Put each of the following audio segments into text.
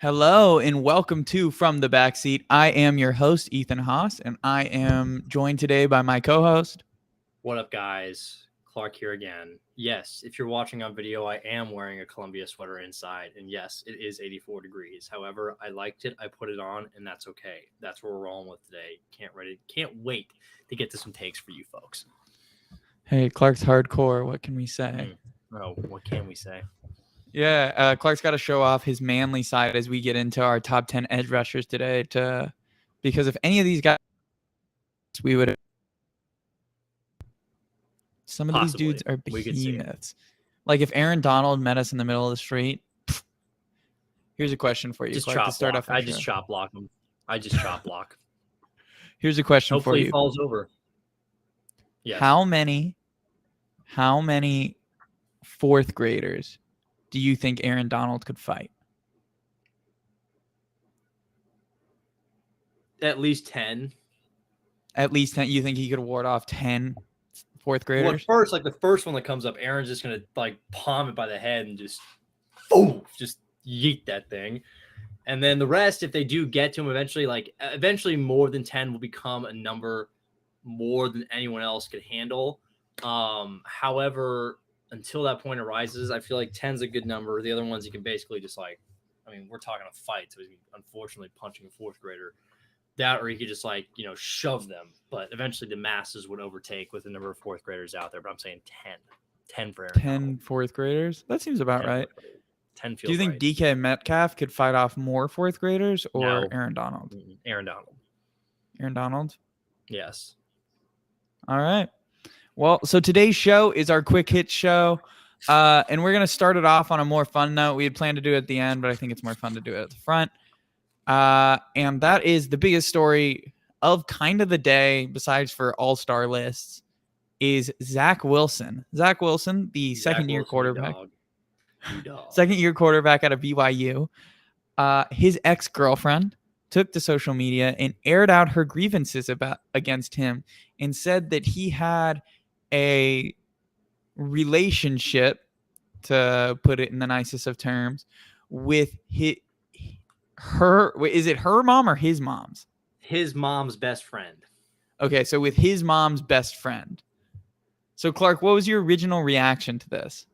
Hello and welcome to From the Backseat. I am your host, Ethan Haas, and I am joined today by my co-host. What up, guys? Clark here again. Yes, if you're watching on video, I am wearing a Columbia sweater inside, and yes, it is 84 degrees. However, I liked it, I put it on, and that's okay. That's what we're rolling with today. Can't wait to get to some takes for you folks. Hey, Clark's hardcore. What can we say? Oh, what can we say? Yeah, Clark's got to show off his manly side as we get into our top 10 edge rushers today. Because if any of these guys, we would. Some of Possibly. these dudes are behemoths. Like if Aaron Donald met us in the middle of the street. Here's a question for you, Clark, to start off. I just chop block him. I just chop block. Here's a question for you. Hopefully he falls over. Yes. How many fourth graders do you think Aaron Donald could fight? At least 10. At least 10. You think he could ward off 10 fourth graders? Well, at first, like the first one that comes up, Aaron's just gonna like palm it by the head and just yeet that thing. And then the rest, if they do get to him eventually more than 10 will become a number more than anyone else could handle. However, until that point arises, I feel like 10's a good number. The other ones you can basically just we're talking a fight, so he's unfortunately punching a fourth grader. That, or he could just shove them. But eventually the masses would overtake with the number of fourth graders out there. But I'm saying 10. 10 for Aaron 10 Donald. Fourth graders? That seems about right. 10 feels Do you think right. DK Metcalf could fight off more fourth graders or No. Aaron Donald? Aaron Donald. Aaron Donald? Yes. All right. Well, so today's show is our quick hit show. And we're going to start it off on a more fun note. We had planned to do it at the end, but I think it's more fun to do it at the front. And that is the biggest story of kind of the day, besides for all-star lists, is Zach Wilson. Zach Wilson, the second-year quarterback. Second-year quarterback out of BYU. His ex-girlfriend took to social media and aired out her grievances against him and said that he had a relationship, to put it in the nicest of terms, with her. Is it her mom or his mom's? His mom's best friend. Okay, so with his mom's best friend. So Clark, what was your original reaction to this?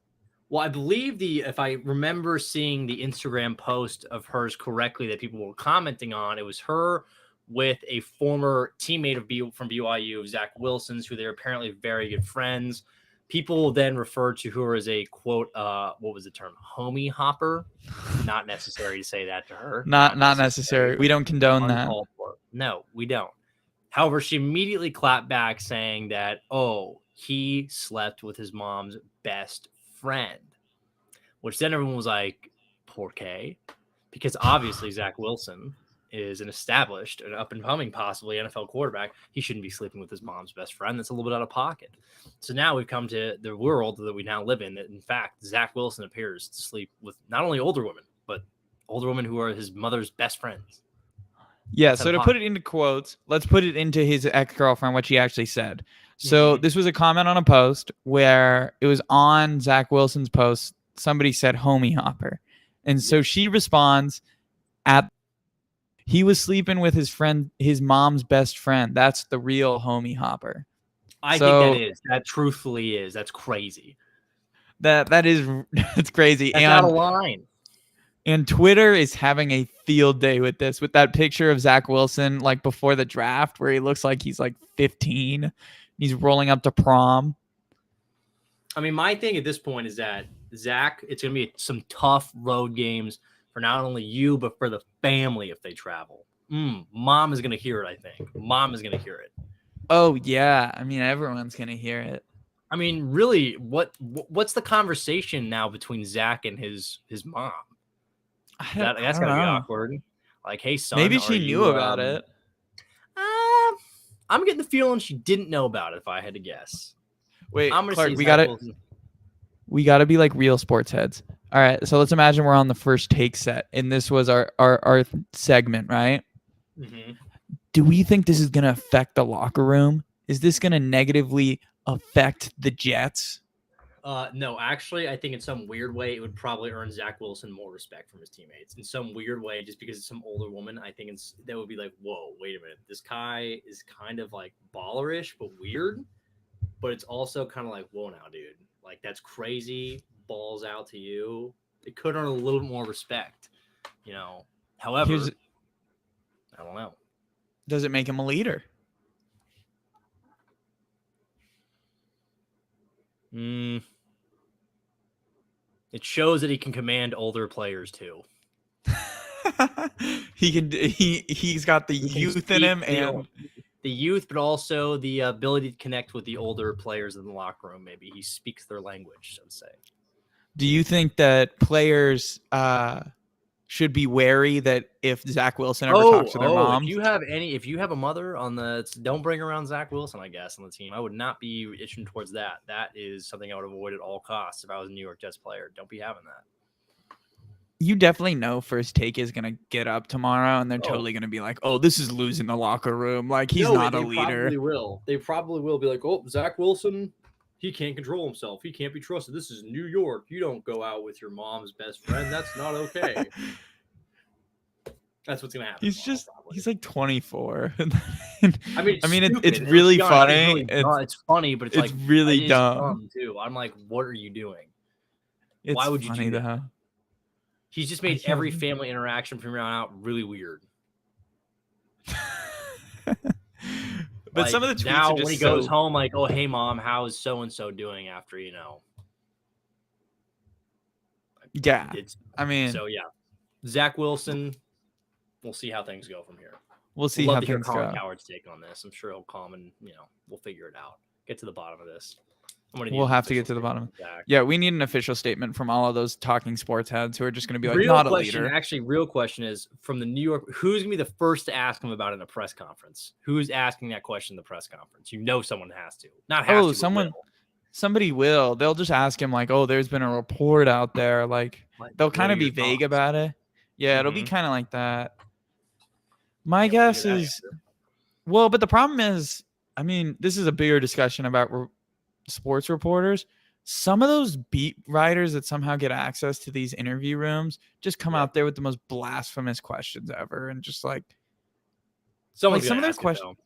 Well, I believe if I remember seeing the Instagram post of hers correctly that people were commenting on, it was her with a former teammate from BYU, Zach Wilson's, who they're apparently very good friends. People then referred to her as a, quote, what was the term? Homie hopper. Not necessary to say that to her. Not necessary. We don't condone that. No, we don't. However, she immediately clapped back saying that, he slept with his mom's best friend, which then everyone was like, por qué? Because obviously Zach Wilson is an established and up-and-coming, possibly NFL quarterback. He shouldn't be sleeping with his mom's best friend. That's a little bit out of pocket. So now we've come to the world that we now live in, that in fact, Zach Wilson appears to sleep with not only older women, but older women who are his mother's best friends. Yeah, so to put it into quotes, let's put it into his ex-girlfriend, what she actually said. So this was a comment on a post where it was on Zach Wilson's post. Somebody said homie hopper. And so she responds he was sleeping with his mom's best friend. That's the real homie hopper. I think that truthfully is. That's crazy. It's crazy. That's out of line. And Twitter is having a field day with this, with that picture of Zach Wilson, like before the draft, where he looks like he's like 15. He's rolling up to prom. I mean, my thing at this point is that Zach, it's going to be some tough road games for not only you, but for the family if they travel. Mom is going to hear it, I think. Mom is going to hear it. Oh, yeah. I mean, everyone's going to hear it. I mean, really, what's the conversation now between Zach and his mom? That's going to be awkward. Like, hey, son. Maybe she knew about it. I'm getting the feeling she didn't know about it, if I had to guess. Wait, Clark, we gotta be like real sports heads. All right, so let's imagine we're on the first take set, and this was our segment, right? Mm-hmm. Do we think this is gonna affect the locker room? Is this gonna negatively affect the Jets? No, actually, I think in some weird way it would probably earn Zach Wilson more respect from his teammates. In some weird way, just because it's some older woman, I think that would be like, whoa, wait a minute, this guy is kind of like ballerish but weird, but it's also kind of like, whoa, now, dude, like that's crazy. Balls out to you. It could earn a little more respect, you know. However, I don't know. Does it make him a leader? It shows that he can command older players too. He's got the youth in him and the youth, but also the ability to connect with the older players in the locker room. Maybe he speaks their language, so to say. Do you think that players should be wary that if Zach Wilson ever talks to their mom? If you have a mother on don't bring around Zach Wilson, I guess, on the team. I would not be itching towards that. That is something I would avoid at all costs if I was a New York Jets player. Don't be having that. You definitely know First Take is going to get up tomorrow and they're totally going to be like, oh, this is losing the locker room. Like, he's not a leader. They probably will be like, oh, Zach Wilson, he can't control himself. He can't be trusted. This is New York. You don't go out with your mom's best friend. That's not okay. That's what's going to happen. He's like 24. I mean, it's really funny. It's funny, but it's really dumb too. I'm like, what are you doing? It's Why would you do that? Though. He's just made every family interaction from here on out really weird. But some of the tweets now are just when he goes home, like, oh, hey, mom, how is so-and-so doing after, Yeah. So, yeah. Zach Wilson, we'll see how things go from here. We'll see how things go. Love to hear Colin Coward's take on this. I'm sure he'll come and, we'll figure it out. Get to the bottom of this. We'll have to get to the bottom. Yeah, we need an official statement from all of those talking sports heads who are just going to be like, not a leader. Actually, real question is from the New York, who's going to be the first to ask him about it in a press conference? Who's asking that question in the press conference? Someone has to. Not has to. Somebody will. They'll just ask him like, oh, there's been a report out there. Like, they'll kind of be vague about it. Yeah, it'll be kind of like that. My guess is, but the problem is, this is a bigger discussion about sports reporters. Some of those beat writers that somehow get access to these interview rooms just come out there with the most blasphemous questions ever, and just like some of their questions.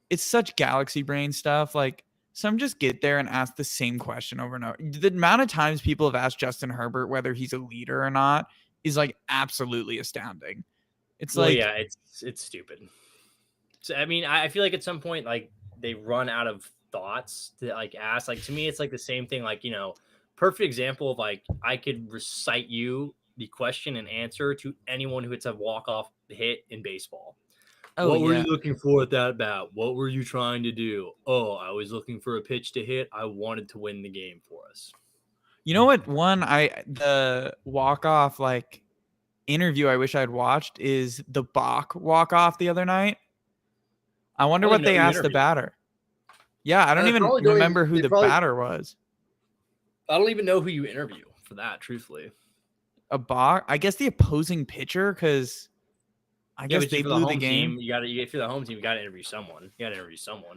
It's such galaxy brain stuff. Like, some just get there and ask the same question over and over. The amount of times people have asked Justin Herbert whether he's a leader or not is like absolutely astounding. It's it's stupid. So, I feel like at some point, like, they run out of thoughts to like ask. Like, to me, it's like the same thing. Like, perfect example of like, I could recite you the question and answer to anyone who hits a walk-off hit in baseball. What were you looking for at that bat? What were you trying to do? Oh, I was looking for a pitch to hit. I wanted to win the game for us. You know what? The walk-off like interview I wish I'd watched is the Bach walk-off the other night. I wonder what they asked the batter. Yeah, I don't even remember who the batter was. I don't even know who you interview for that, truthfully. A Bach? I guess the opposing pitcher, because I guess they blew the game. If you're the home team, you got to interview someone.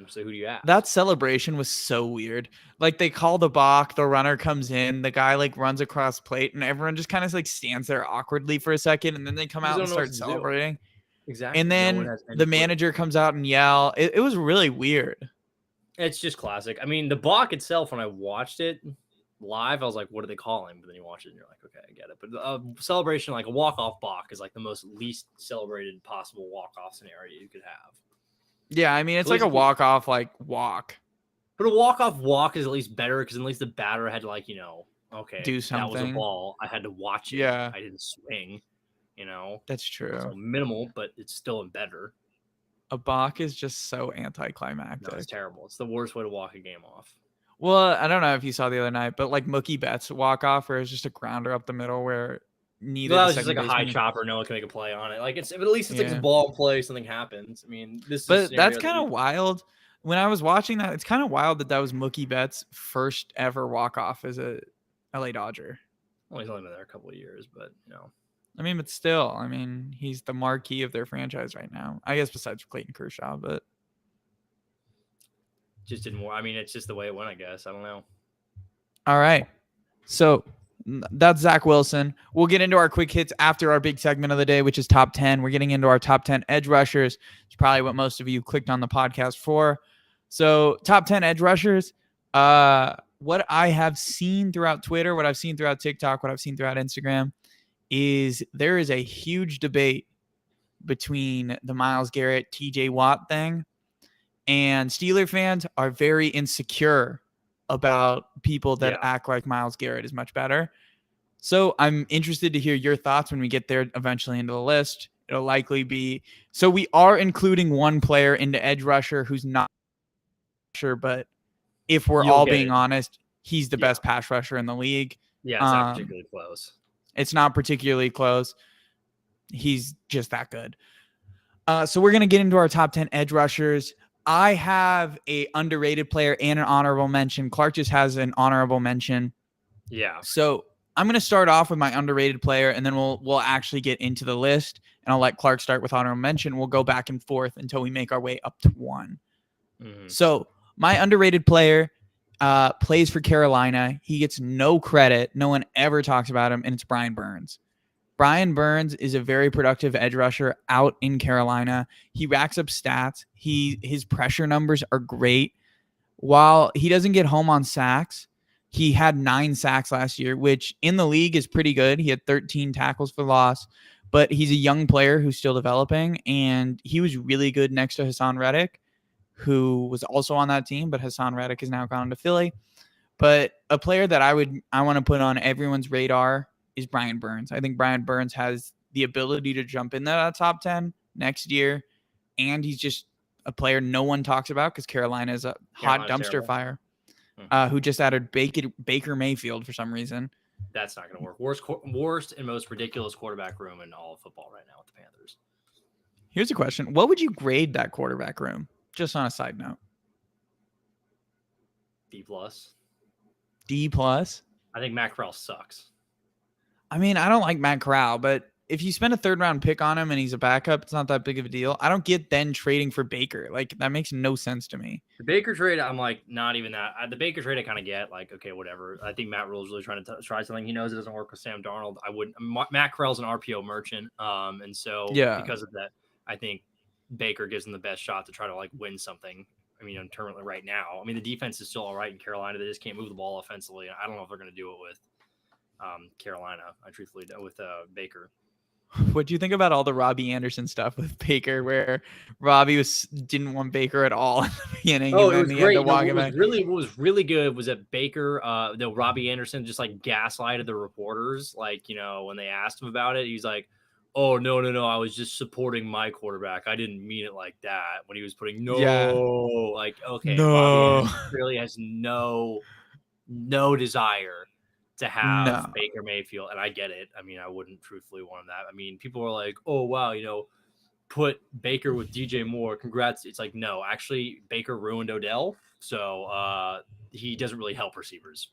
So who do you ask? That celebration was so weird. Like, they call the Bach, the runner comes in, the guy like runs across plate, and everyone just kind of like stands there awkwardly for a second, and then they come out and start celebrating. Exactly. And then the manager comes out and yell. It was really weird. It's just classic. The Bach itself, when I watched it live, I was like, what do they call him? But then you watch it and you're like, okay, I get it. But a celebration, like a walk-off Bach, is like the most least celebrated possible walk-off scenario you could have. Yeah, it's like a walk-off, like, walk. But a walk-off walk is at least better, because at least the batter had to, like, okay, do something. That was a ball. I had to watch it. Yeah. I didn't swing, That's true. So minimal, but it's still better. A balk is just so anticlimactic. No, it's terrible. It's the worst way to walk a game off. Well, I don't know if you saw the other night, but like Mookie Betts walk off, where it's just a grounder up the middle where neither. That was just like a high chopper. No one can make a play on it. Like but at least it's like a ball in play. Something happens. But that's kind of wild. When I was watching that, it's kind of wild that was Mookie Betts' first ever walk off as a LA Dodger. Well, he's only been there a couple of years, but but still, he's the marquee of their franchise right now. I guess besides Clayton Kershaw, but just didn't. It's just the way it went. I guess I don't know. All right. So that's Zach Wilson. We'll get into our quick hits after our big segment of the day, which is top 10. We're getting into our top 10 edge rushers. It's probably what most of you clicked on the podcast for. So top 10 edge rushers. What I have seen throughout Twitter, what I've seen throughout TikTok, what I've seen throughout Instagram is there is a huge debate between the Myles Garrett, TJ Watt thing. And Steeler fans are very insecure about people that act like Myles Garrett is much better. So I'm interested to hear your thoughts when we get there eventually into the list. It'll likely be, so we are including one player into edge rusher who's not sure, but if we're all being honest, he's the best pass rusher in the league. Yeah, it's not particularly close. It's not particularly close. He's just that good. So we're going to get into our top 10 edge rushers. I have a underrated player and an honorable mention. Clark just has an honorable mention. Yeah. So I'm going to start off with my underrated player, and then we'll actually get into the list, and I'll let Clark start with honorable mention. We'll go back and forth until we make our way up to one. Mm-hmm. So my underrated player plays for Carolina. He gets no credit. No one ever talks about him, and it's Brian Burns. Brian Burns is a very productive edge rusher out in Carolina. He racks up stats. His pressure numbers are great. While he doesn't get home on sacks, he had 9 sacks last year, which in the league is pretty good. He had 13 tackles for loss, but he's a young player who's still developing, and he was really good next to Hassan Reddick, who was also on that team, but Hassan Reddick has now gone to Philly. But a player that I want to put on everyone's radar is Brian Burns. I think Brian Burns has the ability to jump in that top 10 next year, and he's just a player no one talks about because Carolina is a hot dumpster fire, who just added Baker Mayfield for some reason. That's not going to work. Worst and most ridiculous quarterback room in all of football right now with the Panthers. Here's a question. What would you grade that quarterback room? Just on a side note. D+. D+? I think Matt Corral sucks. I mean, I don't like Matt Corral, but if you spend a 3rd-round pick on him and he's a backup, it's not that big of a deal. I don't get then trading for Baker. Like, that makes no sense to me. The Baker trade, I'm like, not even that. The Baker trade, I kind of get. Like, okay, whatever. I think Matt Rule's really trying to try something. He knows it doesn't work with Sam Darnold. I wouldn't. Matt Corral's an RPO merchant. And so because of that, I think Baker gives him the best shot to try to, like, win something. I mean, internally right now. I mean, the defense is still all right in Carolina. They just can't move the ball offensively. I don't know if they're going to do it with Carolina, truthfully, with Baker. What do you think about all the Robbie Anderson stuff with Baker, where Robbie didn't want Baker at all in the beginning? Oh, it was great. What was really good was that Baker, Robbie Anderson just like gaslighted the reporters. Like, when they asked him about it, he's like, "Oh, no, I was just supporting my quarterback. I didn't mean it like that." When he was putting like, okay, Robbie Anderson really has no desire to have Baker Mayfield, and I get it. I mean, I wouldn't truthfully want that. I mean, people are like, "Oh wow, put Baker with DJ Moore. Congrats." It's like, no, actually, Baker ruined Odell, so he doesn't really help receivers.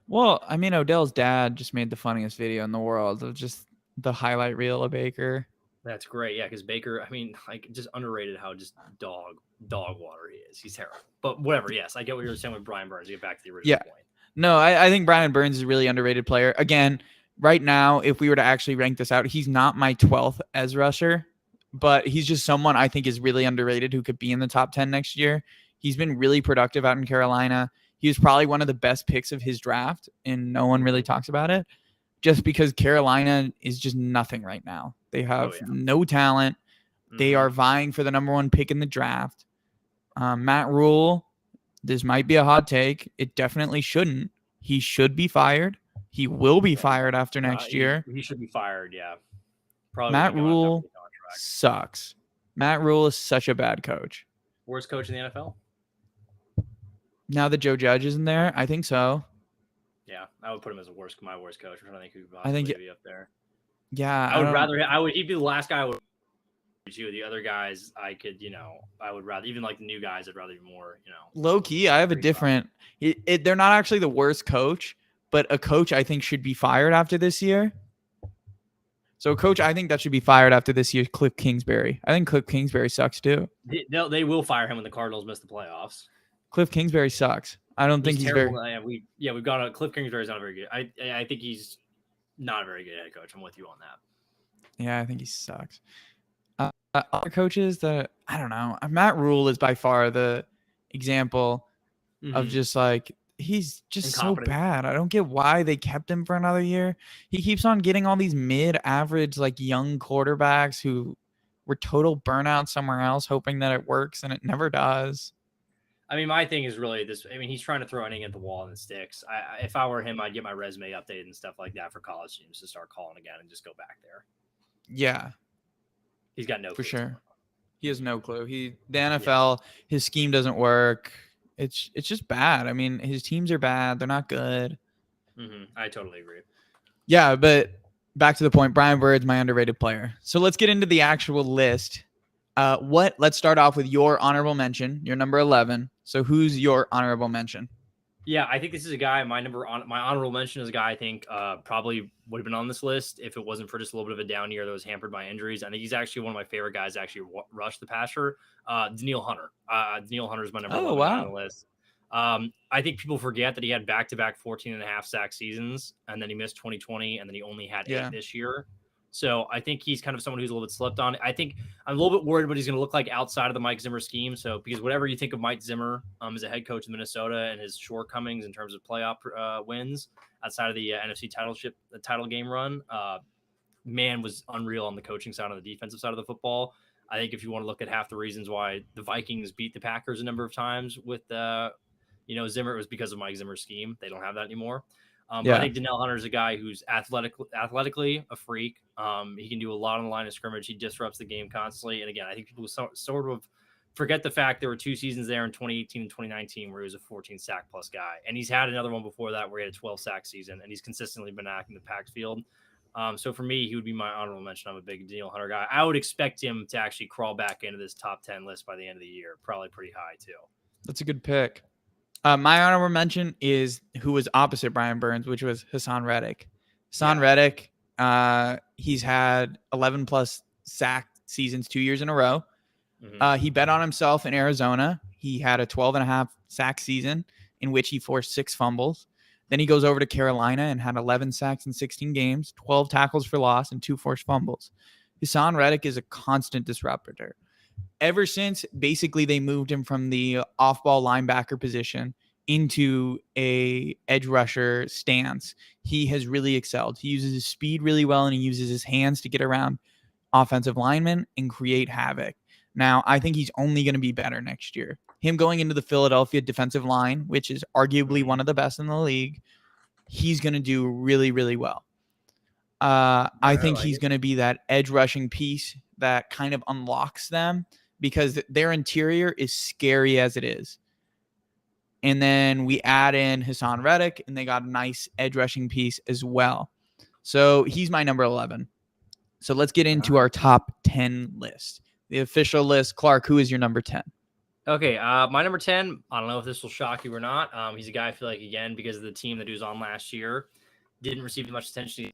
Well, I mean, Odell's dad just made the funniest video in the world of just the highlight reel of Baker. That's great, yeah, because Baker, I mean, like, just underrated how just dog water he is. He's terrible, but whatever. Yes, I get what you're saying with Brian Burns. Get back to the original point. No, I think Brian Burns is a really underrated player. Again, right now, if we were to actually rank this out, he's not my 12th edge rusher, but he's just someone I think is really underrated who could be in the top 10 next year. He's been really productive out in Carolina. He was probably one of the best picks of his draft, and no one really talks about it just because Carolina is just nothing right now. They have no talent. Mm-hmm. They are vying for the number 1 pick in the draft. Matt Rule, this might be a hot take. It definitely shouldn't. He should be fired. He will be fired after next year. He should be fired, yeah. Probably Matt Rule sucks. Matt Rule is such a bad coach. Worst coach in the NFL? Now that Joe Judge isn't there, I think so. Yeah, I would put him as my worst coach. I'm trying to think who would possibly be up there. Yeah, he'd be the last guy I would. The other guys, I could, I would rather, even like the new guys, I'd rather be more, low key. I have a different. They're not actually the worst coach, but a coach I think should be fired after this year. So a coach I think that should be fired after this year, Cliff Kingsbury. I think Cliff Kingsbury sucks too. They will fire him when the Cardinals miss the playoffs. Cliff Kingsbury sucks. I don't think He's he's terrible. very. We've got a Cliff Kingsbury is not very good. I think he's not a very good head coach. I'm with you on that. Yeah, I think he sucks. Other coaches that I don't know. Matt Rule is by far the example of just like he's just so Incompetent. bad. I don't get why they kept him for another year. He keeps on getting all these mid-average like young quarterbacks who were total burnout somewhere else, hoping that it works, and it never does. I mean, my thing is really this. I mean, he's trying to throw anything at the wall and it sticks. If I were him, I'd get my resume updated and stuff like that for college teams to start calling again and just go back there. Yeah, he's got no for clue. Sure. He has no clue. The NFL, his scheme doesn't work. It's just bad. I mean, his teams are bad. They're not good. I totally agree. Yeah, but back to the point. Brian Bird's my underrated player. So let's get into the actual list. Let's start off with your honorable mention. Your number 11. So who's your honorable mention? Yeah, I think this is a guy. My honorable mention is a guy I think probably would have been on this list if it wasn't for just a little bit of a down year that was hampered by injuries. I think he's actually one of my favorite guys to actually rush the passer. Daniil Hunter. Daniil Hunter is my number 11 guy on the list. I think people forget that he had back-to-back 14.5 sack seasons, and then he missed 2020, and then he only had 8 this year. So I think he's kind of someone who's a little bit slept on. I think I'm a little bit worried what he's going to look like outside of the Mike Zimmer scheme. So because whatever you think of Mike Zimmer as a head coach in Minnesota and his shortcomings in terms of playoff wins outside of the NFC title game run, man was unreal on the coaching side, on the defensive side of the football. I think if you want to look at half the reasons why the Vikings beat the Packers a number of times with Zimmer, it was because of Mike Zimmer's scheme. They don't have that anymore. But I think Daniil Hunter is a guy who's athletically a freak. He can do a lot on the line of scrimmage. He disrupts the game constantly. And again, I think people sort of forget the fact there were 2 seasons there in 2018 and 2019 where he was a 14 sack plus guy. And he's had another one before that where he had a 12 sack season, and he's consistently been acting the packed field. So for me, he would be my honorable mention. I'm a big Daniil Hunter guy. I would expect him to actually crawl back into this top 10 list by the end of the year. Probably pretty high too. That's a good pick. My honorable mention is who was opposite Brian Burns, which was Hassan Reddick. Reddick, he's had 11 plus sack seasons 2 years in a row. He bet on himself in Arizona. He had a 12.5 sack season in which he forced 6 fumbles. Then he goes over to Carolina and had 11 sacks in 16 games, 12 tackles for loss, and 2 forced fumbles. Hassan Reddick is a constant disruptor. Ever since basically they moved him from the off-ball linebacker position into a edge rusher stance, he has really excelled. He uses his speed really well, and he uses his hands to get around offensive linemen and create havoc. Now, I think he's only going to be better next year. Him going into the Philadelphia defensive line, which is arguably one of the best in the league, he's going to do really, really well. I think he's going to be that edge rushing piece that kind of unlocks them, because their interior is scary as it is. And then we add in Hassan Reddick, and they got a nice edge rushing piece as well. So he's my number 11. So let's get into our top 10 list. The official list. Clark, who is your number 10? Okay, my number 10, I don't know if this will shock you or not. He's a guy I feel like, again, because of the team that he was on last year, didn't receive much attention.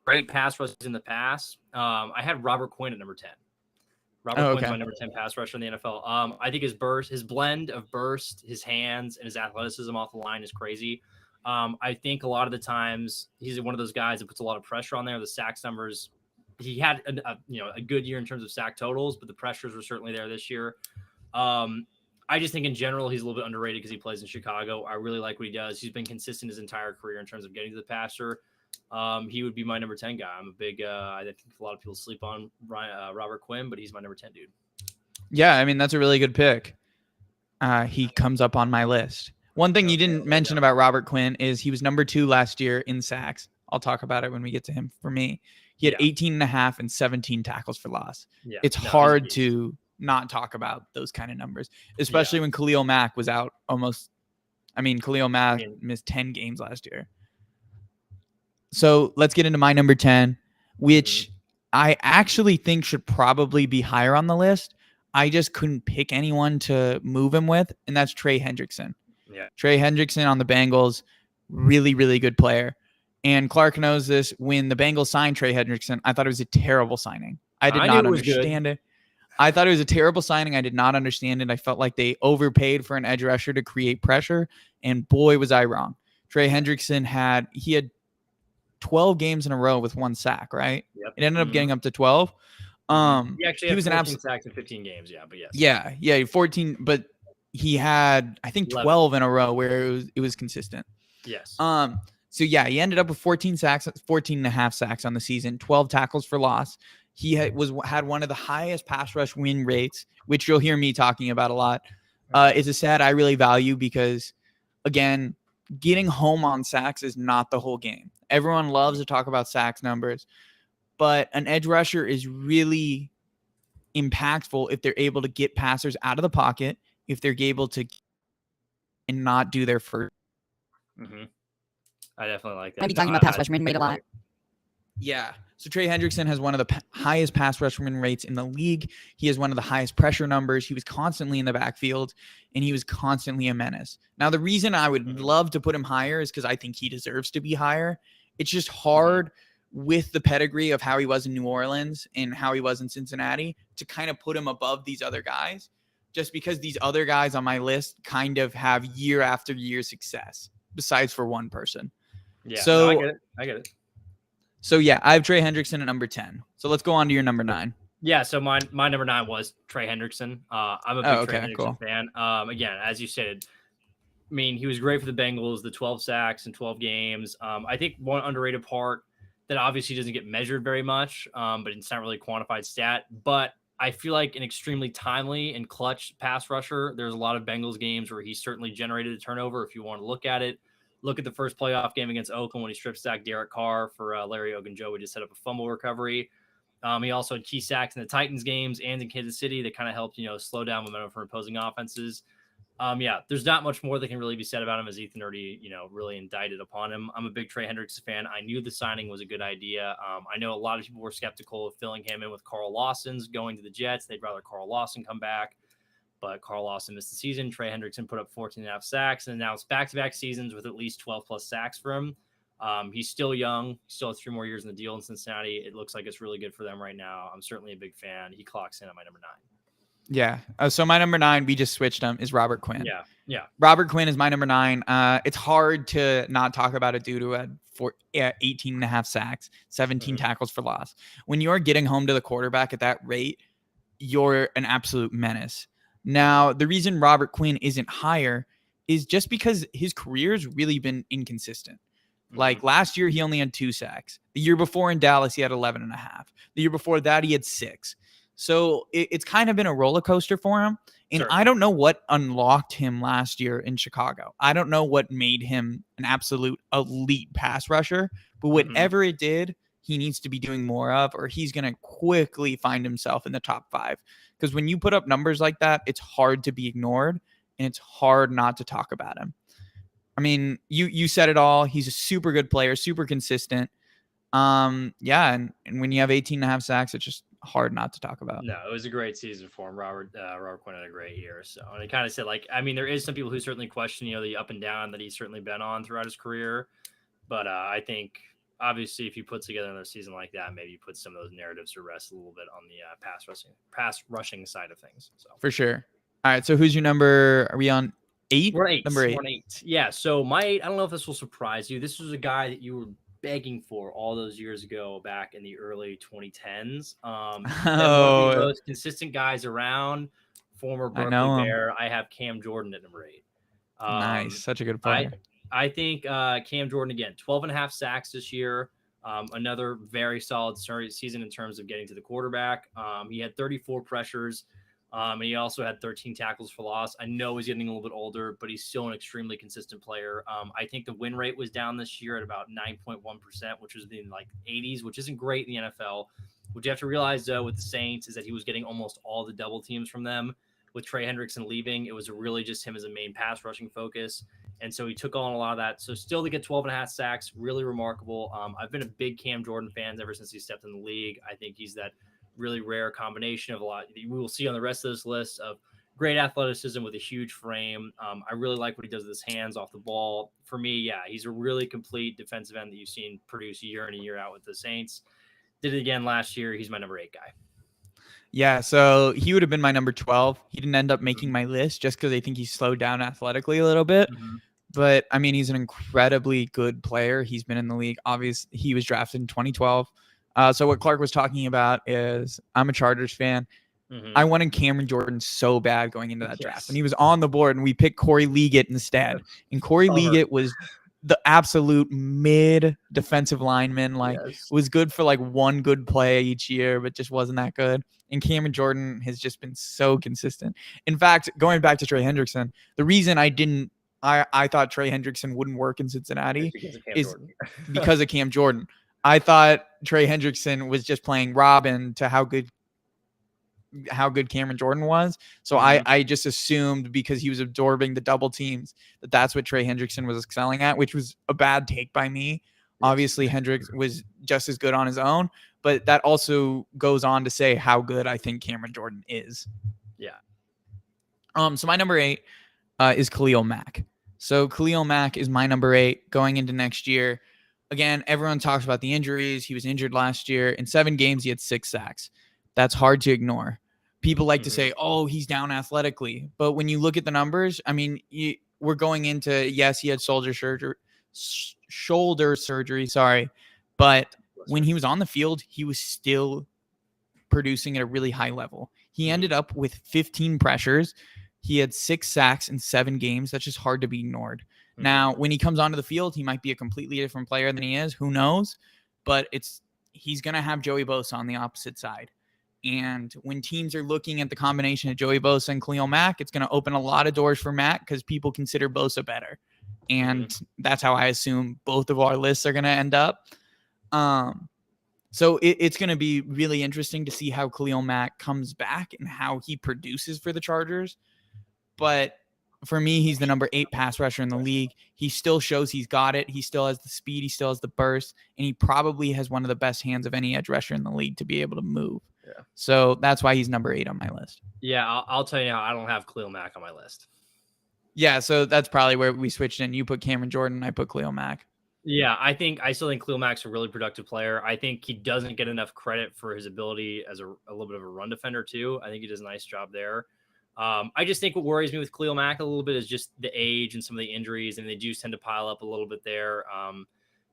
Great pass rushers in the past. I had Robert Quinn at number 10. Quinn's my number 10 pass rusher in the NFL. I think his blend of burst, his hands, and his athleticism off the line is crazy. I think a lot of the times he's one of those guys that puts a lot of pressure on there. The sacks numbers, he had a good year in terms of sack totals, but the pressures were certainly there this year. I just think in general he's a little bit underrated because he plays in Chicago. I really like what he does. He's been consistent his entire career in terms of getting to the passer. He would be my number 10 guy. I'm a big, I think a lot of people sleep on Robert Quinn, but he's my number 10 dude. Yeah, I mean, that's a really good pick. He comes up on my list. One thing you didn't mention about Robert Quinn is he was number 2 last year in sacks. I'll talk about it when we get to him. For me, he had 18.5 and 17 tackles for loss. It's hard to not talk about those kind of numbers, especially when Khalil Mack was out Khalil Mack missed 10 games last year. So let's get into my number 10, which I actually think should probably be higher on the list. I just couldn't pick anyone to move him with, and that's Trey Hendrickson. Yeah. Trey Hendrickson on the Bengals, really, really good player. And Clark knows this. When the Bengals signed Trey Hendrickson, I thought it was a terrible signing. I did not understand it. I thought it was a terrible signing. I did not understand it. I felt like they overpaid for an edge rusher to create pressure, And boy, was I wrong. Trey Hendrickson had 12 games in a row with 1 sack, right? Yep. It ended up getting up to 12. He actually he had was 14 sacks in 15 games. Yeah, but yes. Yeah, 14, but he had, I think, 12 in a row where it was consistent. Yes. So yeah, he ended up with 14 and a half sacks on the season, 12 tackles for loss. He had one of the highest pass rush win rates, which you'll hear me talking about a lot. It's a stat I really value because, again, getting home on sacks is not the whole game. Everyone loves to talk about sacks numbers, but an edge rusher is really impactful if they're able to get passers out of the pocket, if they're able to and not do their first. I definitely like that. Might be talking about pass rush win rate a lot. Yeah. So Trey Hendrickson has one of the highest pass rush win rates in the league. He has one of the highest pressure numbers. He was constantly in the backfield, and he was constantly a menace. Now, the reason I would love to put him higher is because I think he deserves to be higher. It's just hard with the pedigree of how he was in New Orleans and how he was in Cincinnati to kind of put him above these other guys, just because these other guys on my list kind of have year after year success, besides for one person. Yeah, so no, I get it. So yeah, I have Trey Hendrickson at number 10. So let's go on to your number 9. Yeah, so my number 9 was Trey Hendrickson. I'm a big Trey Hendrickson fan. Again, as you said, I mean, he was great for the Bengals, the 12 sacks in 12 games. I think one underrated part that obviously doesn't get measured very much, but it's not really a quantified stat, but I feel like an extremely timely and clutch pass rusher. There's a lot of Bengals games where he certainly generated a turnover. If you want to look at it, look at the first playoff game against Oakland when he strip sacked Derek Carr for Larry Ogunjobi to set up a fumble recovery. He also had key sacks in the Titans games and in Kansas City that kind of helped, slow down momentum for opposing offenses. There's not much more that can really be said about him, as Ethan already, really indicted upon him. I'm a big Trey Hendrickson fan. I knew the signing was a good idea. I know a lot of people were skeptical of filling him in with Carl Lawson's going to the Jets. They'd rather Carl Lawson come back, but Carl Lawson missed the season. Trey Hendrickson put up 14.5 sacks, and now it's back-to-back seasons with at least 12-plus sacks for him. He's still young. He still has 3 more years in the deal in Cincinnati. It looks like it's really good for them right now. I'm certainly a big fan. He clocks in at my number 9. Yeah. So my number 9, we just switched him, is Robert Quinn. Yeah. Robert Quinn is my number 9. It's hard to not talk about a dude who had 18 and a half sacks, 17 tackles for loss. When you're getting home to the quarterback at that rate, you're an absolute menace. Now, the reason Robert Quinn isn't higher is just because his career's really been inconsistent. Like last year, he only had 2 sacks. The year before in Dallas, he had 11 and a half. The year before that, he had 6. So it's kind of been a roller coaster for him. And I don't know what unlocked him last year in Chicago. I don't know what made him an absolute elite pass rusher. But whatever it did, he needs to be doing more of, or he's going to quickly find himself in the top 5. Because when you put up numbers like that, it's hard to be ignored, and it's hard not to talk about him. I mean, you said it all. He's a super good player, super consistent. And when you have 18 and a half sacks, it's just hard not to talk about. No, it was a great season for him. Robert Quinn had a great year. So, and he kind of said, there is some people who certainly question, the up and down that he's certainly been on throughout his career. But I think, obviously, if you put together another season like that, maybe you put some of those narratives to rest a little bit on the pass rushing side of things. So for sure. All right. So who's your number? Are we on 8? We're 8. Number 8. We're 8. Yeah. So my 8, I don't know if this will surprise you. This was a guy that you were begging for all those years ago back in the early 2010s. One of the most consistent guys around, former Berkeley Bear. I have Cam Jordan at number 8. Nice. Such a good player. I think Cam Jordan, again, 12 and a half sacks this year. Another very solid season in terms of getting to the quarterback. He had 34 pressures. And he also had 13 tackles for loss. I know he's getting a little bit older, but he's still an extremely consistent player. I think the win rate was down this year at about 9.1%, which was in 80s, which isn't great in the NFL. What you have to realize, though, with the Saints is that he was getting almost all the double teams from them. With Trey Hendrickson leaving, it was really just him as a main pass rushing focus. And so he took on a lot of that. So still to get 12 and a half sacks, really remarkable. I've been a big Cam Jordan fan ever since he stepped in the league. I think he's that really rare combination of a lot we will see on the rest of this list of great athleticism with a huge frame. I really like what he does with his hands off the ball. For me, he's a really complete defensive end that you've seen produce year in and year out with the Saints. Did it again last year. He's my number 8 guy. Yeah, so he would have been my number 12. He didn't end up making my list just because I think he slowed down athletically a little bit. but I mean, he's an incredibly good player. He's been in the league. Obviously, he was drafted in 2012. So what Clark was talking about is I'm a Chargers fan. I wanted Cameron Jordan so bad going into that draft. And he was on the board, and we picked Corey Liuget instead. And Corey Liuget was the absolute mid defensive lineman. Like, was good for like one good play each year, but just wasn't that good. And Cameron Jordan has just been so consistent. In fact, going back to Trey Hendrickson, the reason I thought Trey Hendrickson wouldn't work in Cincinnati is because of Cam Jordan. I thought Trey Hendrickson was just playing Robin to how good Cameron Jordan was. So I just assumed because he was absorbing the double teams that's what Trey Hendrickson was excelling at, which was a bad take by me. Obviously, Hendricks was just as good on his own, but that also goes on to say how good I think Cameron Jordan is. Yeah. So my number 8 is Khalil Mack. So Khalil Mack is my number 8 going into next year. Again, everyone talks about the injuries. He was injured last year. In 7 games, he had 6 sacks. That's hard to ignore. People like to say, oh, he's down athletically. But when you look at the numbers, I mean, we're going into, yes, he had shoulder surgery, sorry. But when he was on the field, he was still producing at a really high level. He ended up with 15 pressures. He had 6 sacks in 7 games. That's just hard to be ignored. Now, when he comes onto the field, he might be a completely different player than he is. Who knows? But he's going to have Joey Bosa on the opposite side. And when teams are looking at the combination of Joey Bosa and Khalil Mack, it's going to open a lot of doors for Mack because people consider Bosa better. And that's how I assume both of our lists are going to end up. So it's going to be really interesting to see how Khalil Mack comes back and how he produces for the Chargers. But for me, he's the number 8 pass rusher in the league. He still shows he's got it. He still has the speed. He still has the burst. And he probably has one of the best hands of any edge rusher in the league to be able to move. Yeah. So that's why he's number 8 on my list. Yeah, I'll tell you now, I don't have Khalil Mack on my list. Yeah, so that's probably where we switched in. You put Cameron Jordan, I put Khalil Mack. Yeah, I still think Khalil Mack's a really productive player. I think he doesn't get enough credit for his ability as a little bit of a run defender too. I think he does a nice job there. I just think what worries me with Khalil Mack a little bit is just the age and some of the injuries, and they do tend to pile up a little bit there.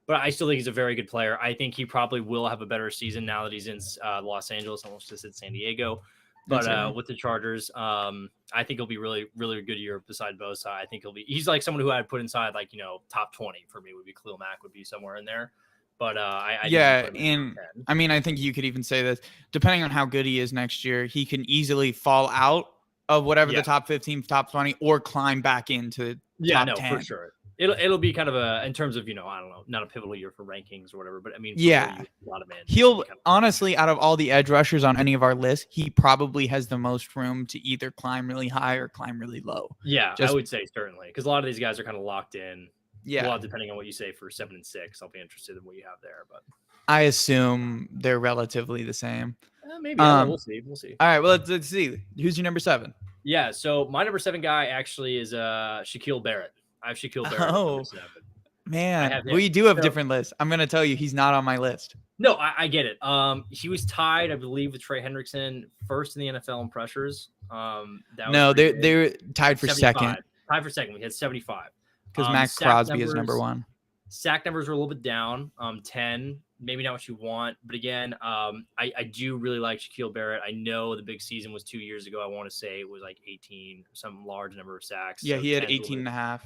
But I still think he's a very good player. I think he probably will have a better season now that he's in Los Angeles. Almost just at San Diego. But with the Chargers, I think he'll be really, really good year beside Bosa. I think he's like someone who I'd put inside, like, top 20 for me would be Khalil Mack would be somewhere in there. But I mean, I think you could even say that depending on how good he is next year, he can easily fall out of whatever the top 15, top 20, or climb back into top 10. For sure. It'll be kind of in terms of, I don't know, not a pivotal year for rankings or whatever, but I mean, a lot of he'll honestly, out of all the edge rushers on any of our lists, he probably has the most room to either climb really high or climb really low. Yeah, I would say certainly, because a lot of these guys are kind of locked in. Yeah. Well, depending on what you say for 7 and 6, I'll be interested in what you have there. But I assume they're relatively the same. Maybe. We'll see. All right. Well, let's see. Who's your number 7? Yeah. So my number 7 guy actually is Shaquille Barrett. I have Shaquille Barrett. Oh, man. We do have different lists. I'm going to tell you, he's not on my list. No, I get it. He was tied, I believe, with Trey Hendrickson first in the NFL in pressures. They're tied for 75. second. Tied for second. We had 75. Because Max Crosby is number 1. Sack numbers were a little bit down. 10, maybe not what you want. But again, I do really like Shaquille Barrett. I know the big season was 2 years ago. I want to say it was like 18, some large number of sacks. Yeah, so he had 18 and a half.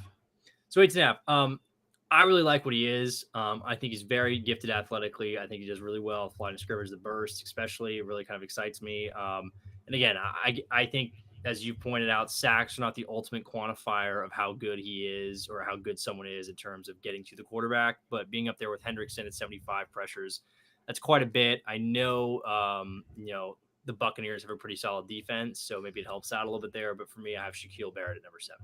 So 18 and a half. I really like what he is. I think he's very gifted athletically. I think he does really well flying scrimmage, the burst especially. It really kind of excites me. And again, I think, as you pointed out, sacks are not the ultimate quantifier of how good he is or how good someone is in terms of getting to the quarterback. But being up there with Hendrickson at 75 pressures, that's quite a bit. I know, the Buccaneers have a pretty solid defense, so maybe it helps out a little bit there. But for me, I have Shaquille Barrett at number 7.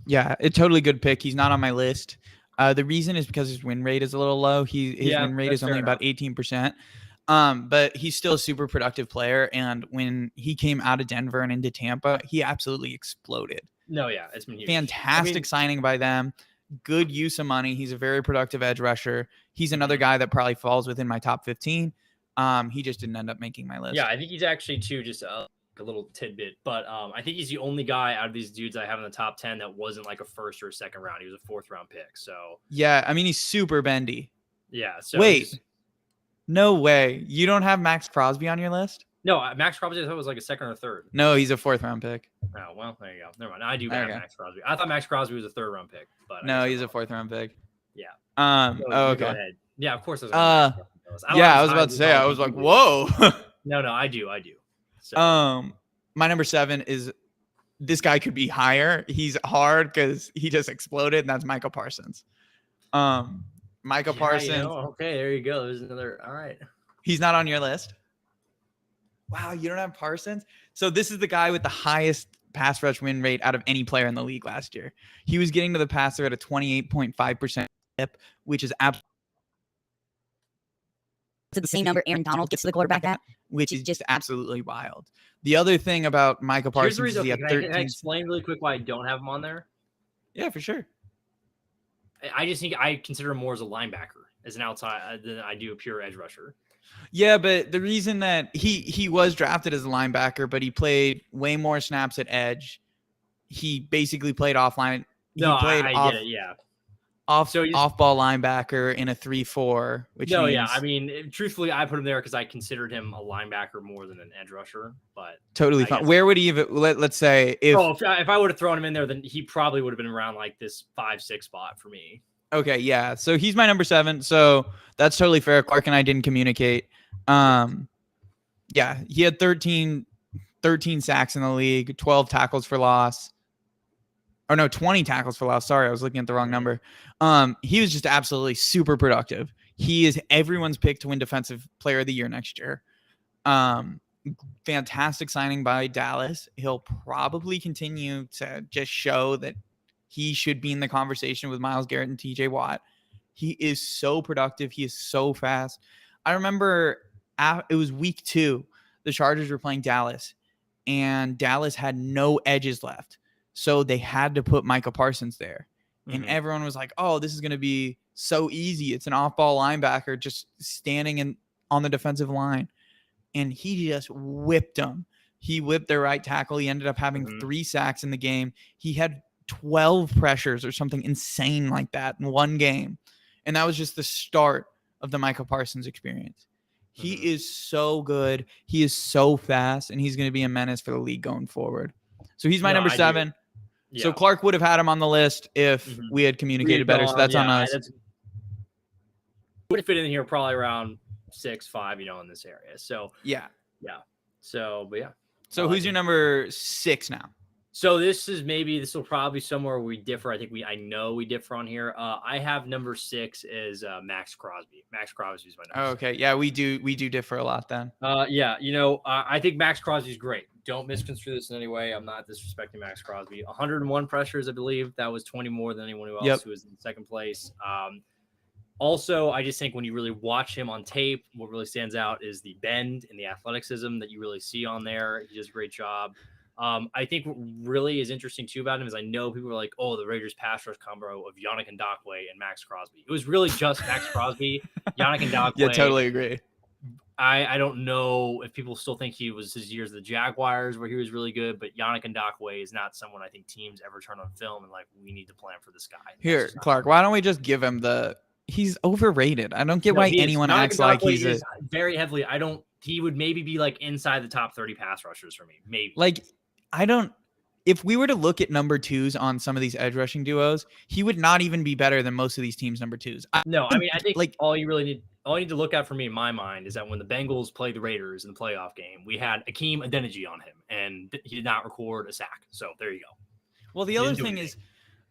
Yeah, a totally good pick. He's not on my list. The reason is because his win rate is a little low. His win rate is only about 18%. But he's still a super productive player. And when he came out of Denver and into Tampa, he absolutely exploded. No, yeah, it's been huge. Fantastic signing by them. Good use of money. He's a very productive edge rusher. He's another guy that probably falls within my top 15. He just didn't end up making my list. Yeah, I think he's actually too just a little tidbit, but I think he's the only guy out of these dudes I have in the top 10 that wasn't like a first or a second round. He was a 4th round pick. So Yeah, I mean he's super bendy. yeah. So Wait, no way. You don't have Max Crosby on your list? no, Max Crosby I thought was like a 2nd or 3rd. No, he's a 4th round pick. Oh well, there you go. Never mind. I do have Max Crosby. I thought Max Crosby was a 3rd round pick, but no, he's a 4th round pick. Yeah. Oh, okay. Go ahead. Yeah, of course. I was about to say. I was like, whoa. No, I do. So. My number 7 is this guy could be higher. He's hard because he just exploded, and that's Michael Parsons. Michael Parsons. Okay, there you go. There's another. All right. He's not on your list. Wow, you don't have Parsons? So this is the guy with the highest pass rush win rate out of any player in the league last year. He was getting to the passer at a 28.5% clip, which is absolutely the same number Aaron Donald gets to the quarterback at, which is just absolutely wild. The other thing about Michael Parsons is he had 13. Can I explain really quick why I don't have him on there? Yeah, for sure. I just think I consider him more as a linebacker, as an outside than I do a pure edge rusher. Yeah, but the reason that he was drafted as a linebacker, but he played way more snaps at edge. He basically played offline. No, I get it. Yeah. Off ball linebacker in a 3-4, which means, yeah. I mean, truthfully, I put him there because I considered him a linebacker more than an edge rusher. But totally fine. Where would he even? Let's say if I would have thrown him in there, then he probably would have been around like this 5-6 spot for me. Okay, yeah. So he's my number 7. So that's totally fair. Clark and I didn't communicate. Yeah, he had 13 sacks in the league, 12 tackles for loss. Or no, 20 tackles for loss. Sorry, I was looking at the wrong number. He was just absolutely super productive. He is everyone's pick to win Defensive Player of the Year next year. Fantastic signing by Dallas. He'll probably continue to just show that he should be in the conversation with Myles Garrett and TJ Watt. He is so productive. He is so fast. I remember it was week 2. The Chargers were playing Dallas, and Dallas had no edges left. So they had to put Micah Parsons there. And everyone was like, oh, this is going to be so easy. It's an off-ball linebacker just standing on the defensive line. And he just whipped them. He whipped their right tackle. He ended up having 3 sacks in the game. He had 12 pressures or something insane like that in one game. And that was just the start of the Micah Parsons experience. He is so good. He is so fast, and he's going to be a menace for the league going forward. So he's my number 7. Yeah. So Clark would have had him on the list if we had communicated better. So that's on us. Would have fit in here probably around 6'5", in this area. So yeah. So, but yeah. So who's your number 6 now? So this will probably somewhere we differ. I know we differ on here. I have number 6 is Max Crosby. Max Crosby is my number. Okay. Yeah, we do differ a lot then. Yeah. I think Max Crosby is great. Don't misconstrue this in any way. I'm not disrespecting Max Crosby. 101 pressures, I believe. That was 20 more than anyone else who was in second place. Also, I just think when you really watch him on tape, what really stands out is the bend and the athleticism that you really see on there. He does a great job. I think what really is interesting too about him is I know people are like, oh, the Raiders pass rush combo of Yannick Ngakoue and Max Crosby. It was really just Max Crosby, Yannick Ngakoue. Yeah, totally agree. I don't know if people still think he was his years of the Jaguars where he was really good, but Yannick Ngakoue is not someone I think teams ever turn on film and like, we need to plan for this guy. Here, Clark, why don't we just give him he's overrated. I don't get why anyone acts like he's very heavily. He would maybe be like inside the top 30 pass rushers for me. Maybe. If we were to look at number 2s on some of these edge rushing duos, he would not even be better than most of these teams' number 2s. I think all you need to look at for me in my mind is that when the Bengals played the Raiders in the playoff game, we had Akeem Adeniji on him, and he did not record a sack. So there you go. Well, the other thing is,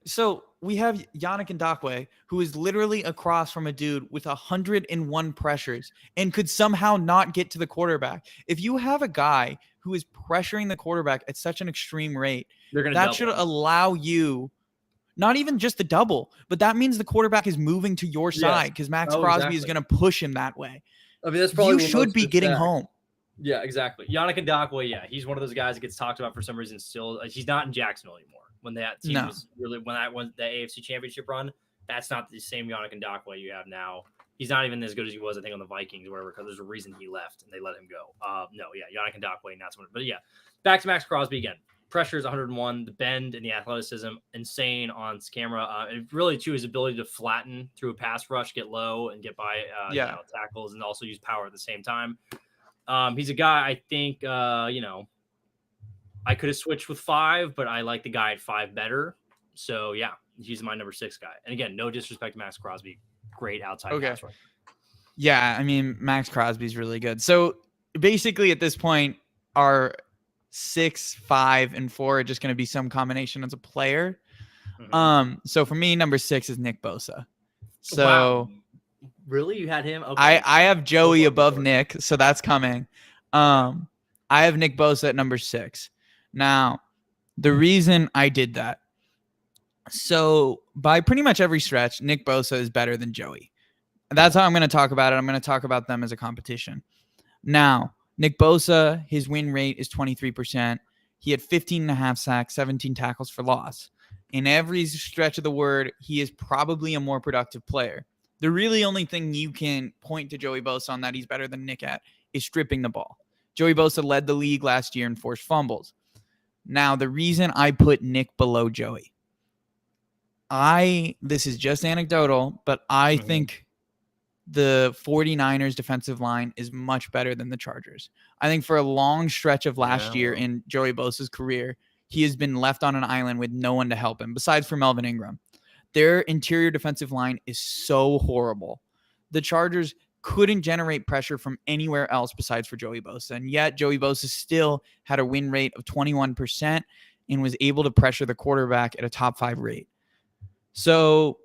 so we have Yannick Ngakoue, who is literally across from a dude with 101 pressures and could somehow not get to the quarterback. If you have a guy who is pressuring the quarterback at such an extreme rate, that should allow you not even just the double, but that means the quarterback is moving to your side because Max Crosby is going to push him that way. I mean, that's probably you should be getting home. Yeah, exactly. Yannick Ngakoue, he's one of those guys that gets talked about for some reason still. He's not in Jacksonville anymore. When that team was really, when that won the AFC Championship run, that's not the same Yannick Ngakoue you have now. He's not even as good as he was, I think, on the Vikings or whatever, because there's a reason he left and they let him go. No, yeah, Yannick Ngakoue, not someone. But yeah, back to Max Crosby again. Pressure is 101. The bend and the athleticism, insane on camera. And really, too, his ability to flatten through a pass rush, get low, and get by tackles, and also use power at the same time. He's a guy, I think, I could have switched with 5, but I like the guy at 5 better. So, yeah, he's my number 6 guy. And again, no disrespect to Max Crosby. Great outside pass rusher. Yeah, I mean, Max Crosby's really good. So, basically, at this point, our 6, 5, and 4 are just going to be some combination as a player. Mm-hmm. So, for me, number 6 is Nick Bosa. So, wow. Really? You had him? Okay. I have Joey above Nick, so that's coming. I have Nick Bosa at number 6. Now, the reason I did that, so by pretty much every stretch, Nick Bosa is better than Joey. That's how I'm going to talk about it. I'm going to talk about them as a competition. Now, Nick Bosa, his win rate is 23%. He had 15.5 sacks, 17 tackles for loss. In every stretch of the word, he is probably a more productive player. The really only thing you can point to Joey Bosa on that he's better than Nick at is stripping the ball. Joey Bosa led the league last year in forced fumbles. Now, the reason I put Nick below Joey, this is just anecdotal, but I think the 49ers defensive line is much better than the Chargers. I think for a long stretch of last year in Joey Bosa's career, he has been left on an island with no one to help him, besides for Melvin Ingram. Their interior defensive line is so horrible. The Chargers couldn't generate pressure from anywhere else besides for Joey Bosa. And yet Joey Bosa still had a win rate of 21% and was able to pressure the quarterback at a top 5 rate. So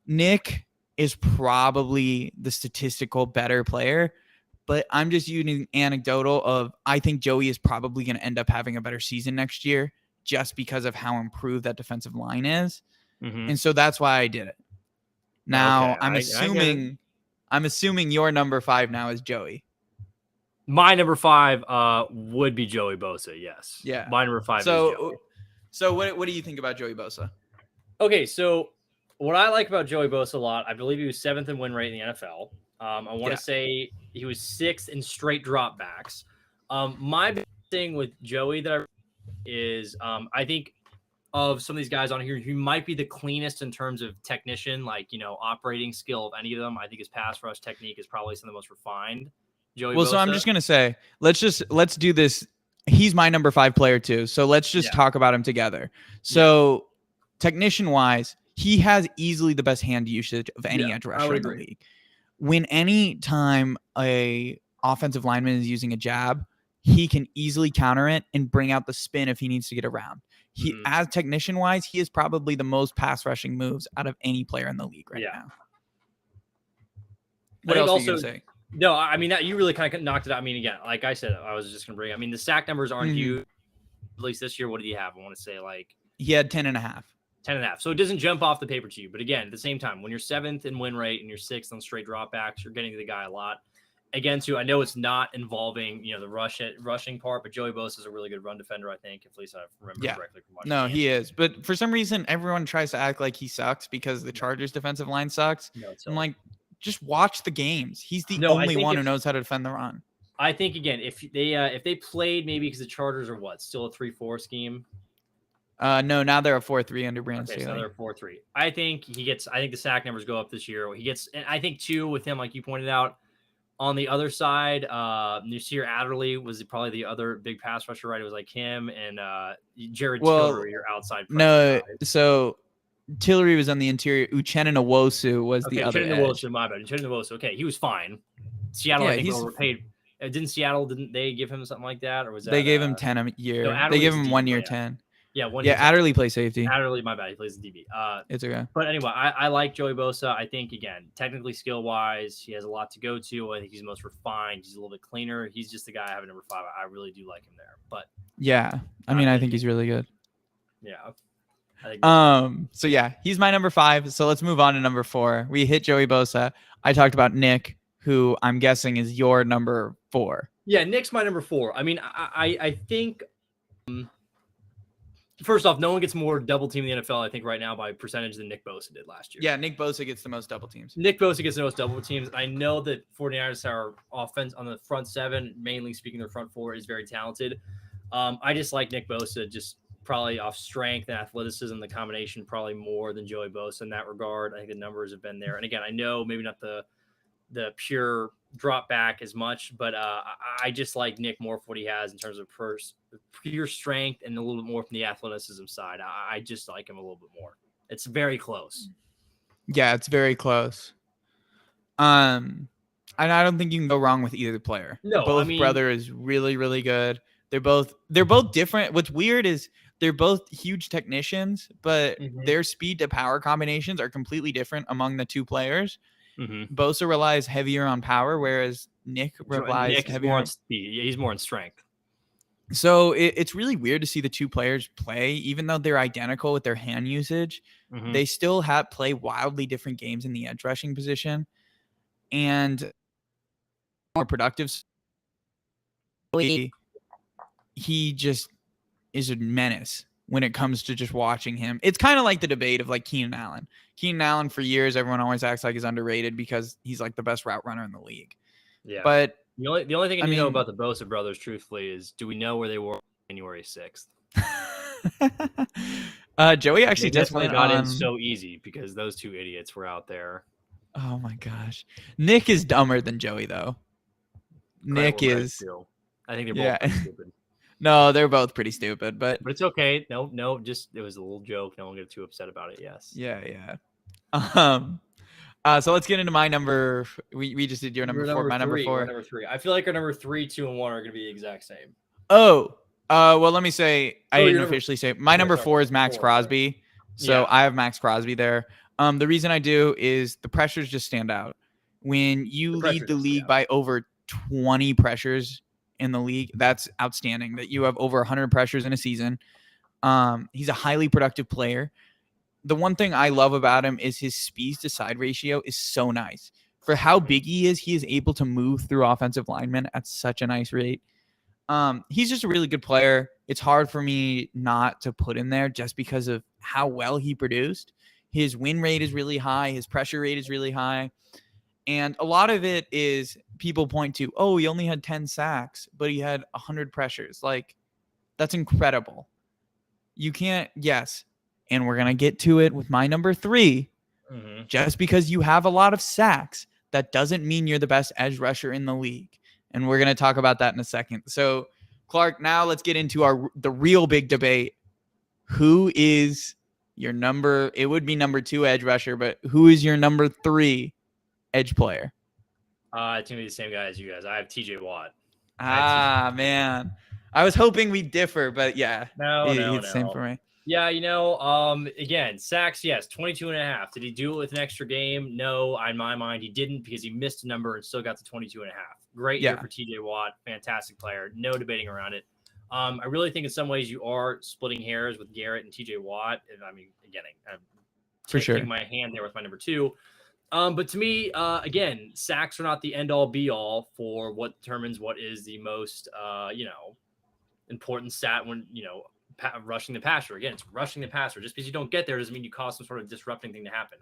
Nick is probably the statistical better player, but I'm just using anecdotal of I think Joey is probably going to end up having a better season next year just because of how improved that defensive line is. Mm-hmm. And so that's why I did it. Now, okay, I'm assuming your number 5 now is Joey. My number 5 would be Joey Bosa, yes. Yeah. My number 5 is Joey. So what do you think about Joey Bosa? Okay, so what I like about Joey Bosa a lot, I believe he was 7th in win rate in the NFL. I want to say he was 6th in straight dropbacks. My big thing with Joey that is I think of some of these guys on here, he might be the cleanest in terms of technician, operating skill of any of them. I think his pass rush technique is probably some of the most refined. Joey Bosa. So I'm just going to say, let's do this. He's my number 5 player too. So let's just talk about him together. So technician wise, he has easily the best hand usage of any edge rusher in the league. When any time a offensive lineman is using a jab, he can easily counter it and bring out the spin if he needs to get around. As technician wise, he is probably the most pass rushing moves out of any player in the league right now. What else are you going to say? No, I mean, that you really kind of knocked it out. I mean, again, like I said, I was just going to bring, the sack numbers aren't huge. At least this year, what did he have? I want to say he had 10.5. 10.5. So it doesn't jump off the paper to you. But again, at the same time, when you're 7th in win rate and you're 6th on straight dropbacks, you're getting to the guy a lot. Again, too, I know it's not involving, the rushing part, but Joey Bosa is a really good run defender, I think, if at least I remember correctly from watching. No, he is. But for some reason, everyone tries to act like he sucks because the Chargers defensive line sucks. No, I'm like, just watch the games. He's the only one who knows how to defend the run. I think, again, if they played maybe because the Chargers are still a 3-4 scheme? No, now they're a 4-3 under Brandon Staley. So they're 4-3. I think the sack numbers go up this year. And I think, too, with him, like you pointed out, on the other side, Nasir Adderley was probably the other big pass rusher, right? It was like him and Jared Tillery, your outside. No, so Tillery was on the interior. Uchenna Nwosu was the other edge. Nwosu, my bad. Uchenna Nwosu. Okay, he was fine. Seattle, I think, overpaid. Didn't they give him something like that? Or was that, they gave him 10 a year. No, they gave him 1 year 10. Yeah, 1 year. Adderley plays safety. Adderley, my bad. He plays the DB. It's okay. But anyway, I like Joey Bosa. I think, again, technically skill-wise, he has a lot to go to. I think he's the most refined. He's a little bit cleaner. He's just the guy I have at number 5. I really do like him there. But yeah, I think he's really good. Yeah. So yeah, he's my number 5. So let's move on to number 4. We hit Joey Bosa. I talked about Nick, who I'm guessing is your number 4. Yeah, Nick's my number 4. I mean, I think First off, no one gets more double team in the NFL, I think, right now by percentage than Nick Bosa did last year. Yeah, Nick Bosa gets the most double teams. Nick Bosa gets the most double teams. I know that 49ers, our offense on the front seven, mainly speaking their front four, is very talented. I just like Nick Bosa just probably off strength and athleticism, the combination probably more than Joey Bosa in that regard. I think the numbers have been there. And again, I know maybe not the pure drop back as much, but I just like Nick more for what he has in terms of pure strength and a little bit more from the athleticism side. I just like him a little bit more. It's very close. Yeah, it's very close. And I don't think you can go wrong with either player. No, both brother is really, really good. They're both different. What's weird is they're both huge technicians, but their speed to power combinations are completely different among the two players. Bosa relies heavier on power, whereas Nick relies heavier on speed. Yeah, he's more on strength. So it's really weird to see the two players play, even though they're identical with their hand usage. They still play wildly different games in the edge rushing position, and more productive. He just is a menace when it comes to just watching him. It's kind of like the debate of like Keenan Allen. Keenan Allen, for years, everyone always acts like he's underrated because he's like the best route runner in the league. Yeah. But the only thing I know about the Bosa brothers, truthfully, is do we know where they were on January 6th? Joey actually just got in so easy because those two idiots were out there. Oh my gosh. Nick is dumber than Joey, though. Nick is. I think they're both pretty stupid. No, they're both pretty stupid, but it's okay. No, just it was a little joke. No one get too upset about it. Yes. Yeah. So let's get into my number. We just did your number 4. My number 4. Number 3. I feel like our number 3, 2, and 1 are going to be the exact same. Oh. Well, let me say I didn't officially say my number 4 is Max Crosby. So I have Max Crosby there. The reason I do is the pressures just stand out. When you lead the league by over 20 pressures in the league, that's outstanding. That you have over 100 pressures in a season. He's a highly productive player. The one thing I love about him is his speed to side ratio is so nice. For how big he is able to move through offensive linemen at such a nice rate. He's just a really good player. It's hard for me not to put him there just because of how well he produced. His win rate is really high. His pressure rate is really high. And a lot of it is people point to, oh, he only had 10 sacks, but he had 100 pressures. Like, that's incredible. You can't, yes. And we're going to get to it with my number 3. Just because you have a lot of sacks, that doesn't mean you're the best edge rusher in the league. And we're going to talk about that in a second. So, Clark, now let's get into the real big debate. Who is your number? It would be number 2 edge rusher, but who is your number 3 edge player? It's going to be the same guy as you guys. I have TJ Watt. Man. I was hoping we'd differ, but yeah. No. It's the same for me. Yeah, again, sacks, yes, 22.5. Did he do it with an extra game? No, in my mind, he didn't because he missed a number and still got to 22.5. Great year for TJ Watt. Fantastic player. No debating around it. I really think in some ways you are splitting hairs with Garrett and TJ Watt. And I mean, again, I'm taking my hand there with my number 2. But to me, again, sacks are not the end all be all for what determines what is the most, important stat when, rushing the passer. Again, it's rushing the passer. Just because you don't get there doesn't mean you cause some sort of disrupting thing to happen.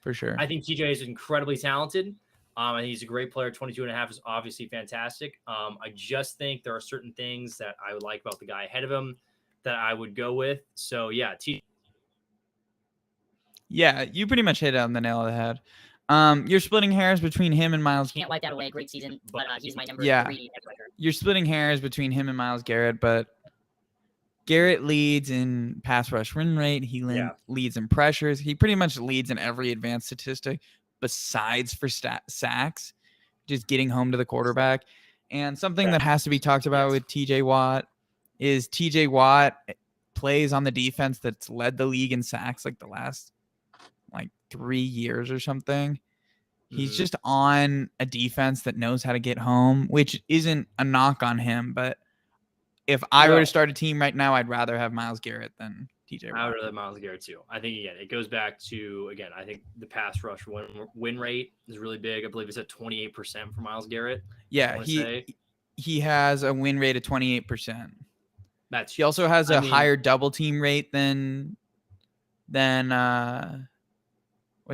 For sure. I think TJ is incredibly talented. I think he's a great player. 22.5 is obviously fantastic. I just think there are certain things that I would like about the guy ahead of him that I would go with. So yeah, Yeah, you pretty much hit it on the nail of the head. You're splitting hairs between him and Myles. Can't wipe that away. Great season, but he's my number 3. You're splitting hairs between him and Myles Garrett, but Garrett leads in pass rush win rate. He leads in pressures. He pretty much leads in every advanced statistic besides for sacks, just getting home to the quarterback. And something that has to be talked about with TJ Watt is TJ Watt plays on the defense that's led the league in sacks like the last 3 years or something. He's just on a defense that knows how to get home, which isn't a knock on him. But if I were to start a team right now, I'd rather have Myles Garrett than TJ Watt. I would rather have Myles Garrett too. I think, again, it goes back to, I think the pass rush win rate is really big. I believe it's at 28% for Myles Garrett. Yeah, he has a win rate of 28%. He also has a higher double team rate than what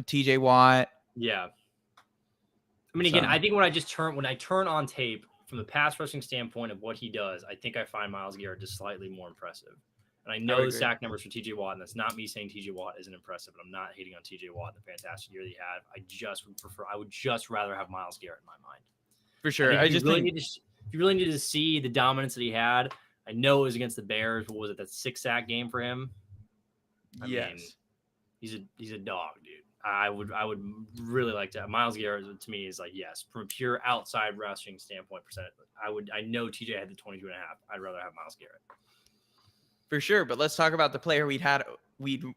TJ Watt. Yeah. I mean, again, I think when I turn on tape from the pass rushing standpoint of what he does, I think I find Myles Garrett just slightly more impressive. And I know the sack numbers for TJ Watt, and that's not me saying TJ Watt isn't impressive, and I'm not hating on TJ Watt, the fantastic year that he had. I would just rather have Myles Garrett in my mind. For sure. If you really need to see the dominance that he had, I know it was against the Bears. What was it? That 6-sack game for him? I mean, he's a dog, dude. I would really like to. Myles Garrett to me is like, yes, from a pure outside rushing standpoint percentage. I know TJ had the 22.5. I'd rather have Myles Garrett. For sure, but let's talk about the player we'd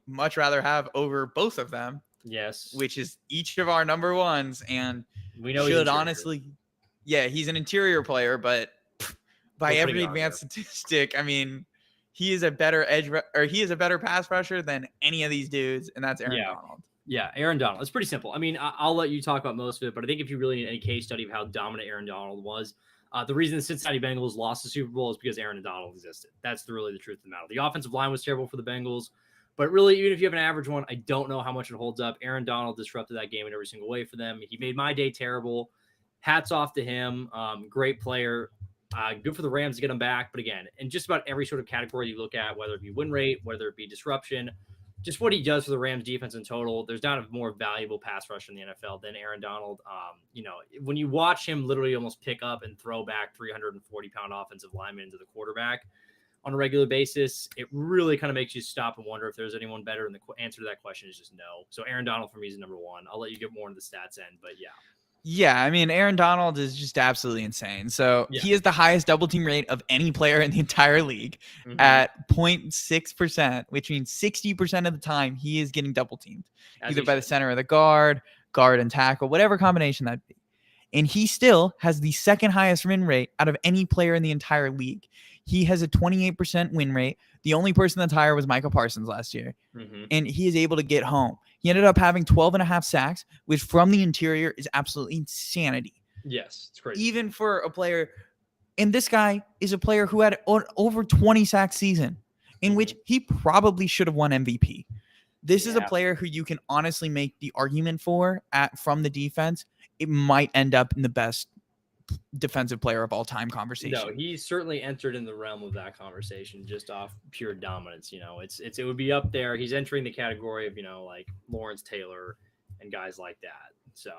much rather have over both of them. Yes. Which is each of our number ones, and we know should honestly, he's an interior player, but by every advanced statistic, I mean, he is a better he is a better pass rusher than any of these dudes, and that's Aaron Donald. Yeah, Aaron Donald. It's pretty simple. I mean, I'll let you talk about most of it, but I think if you really need any case study of how dominant Aaron Donald was, the reason the Cincinnati Bengals lost the Super Bowl is because Aaron Donald existed. That's really the truth of the matter. The offensive line was terrible for the Bengals, but really, even if you have an average one, I don't know how much it holds up. Aaron Donald disrupted that game in every single way for them. He made my day terrible. Hats off to him. Great player. Good for the Rams to get him back. But again, in just about every sort of category you look at, whether it be win rate, whether it be disruption, just what he does for the Rams defense in total, there's not a more valuable pass rush in the NFL than Aaron Donald. When you watch him literally almost pick up and throw back 340-pound offensive linemen into the quarterback on a regular basis, it really kind of makes you stop and wonder if there's anyone better. And the answer to that question is just no. So Aaron Donald for me is number one. I'll let you get more into the stats end, but yeah. Yeah, I mean, Aaron Donald is just absolutely insane. So he has the highest double team rate of any player in the entire league at 0.6%, which means 60% of the time he is getting double teamed, either by the center or the guard and tackle, whatever combination that'd be. And he still has the second highest win rate out of any player in the entire league. He has a 28% win rate. The only person that's higher was Michael Parsons last year. And he is able to get home. He ended up having 12.5 sacks, which from the interior is absolutely insanity. Yes, it's crazy. Even for a player, and this guy is a player who had over 20 sack season, in which he probably should have won MVP. This is a player who you can honestly make the argument for from the defense. It might end up in the best defensive player of all time conversation. No, he certainly entered in the realm of that conversation just off pure dominance. It would be up there. He's entering the category of, like Lawrence Taylor and guys like that. So,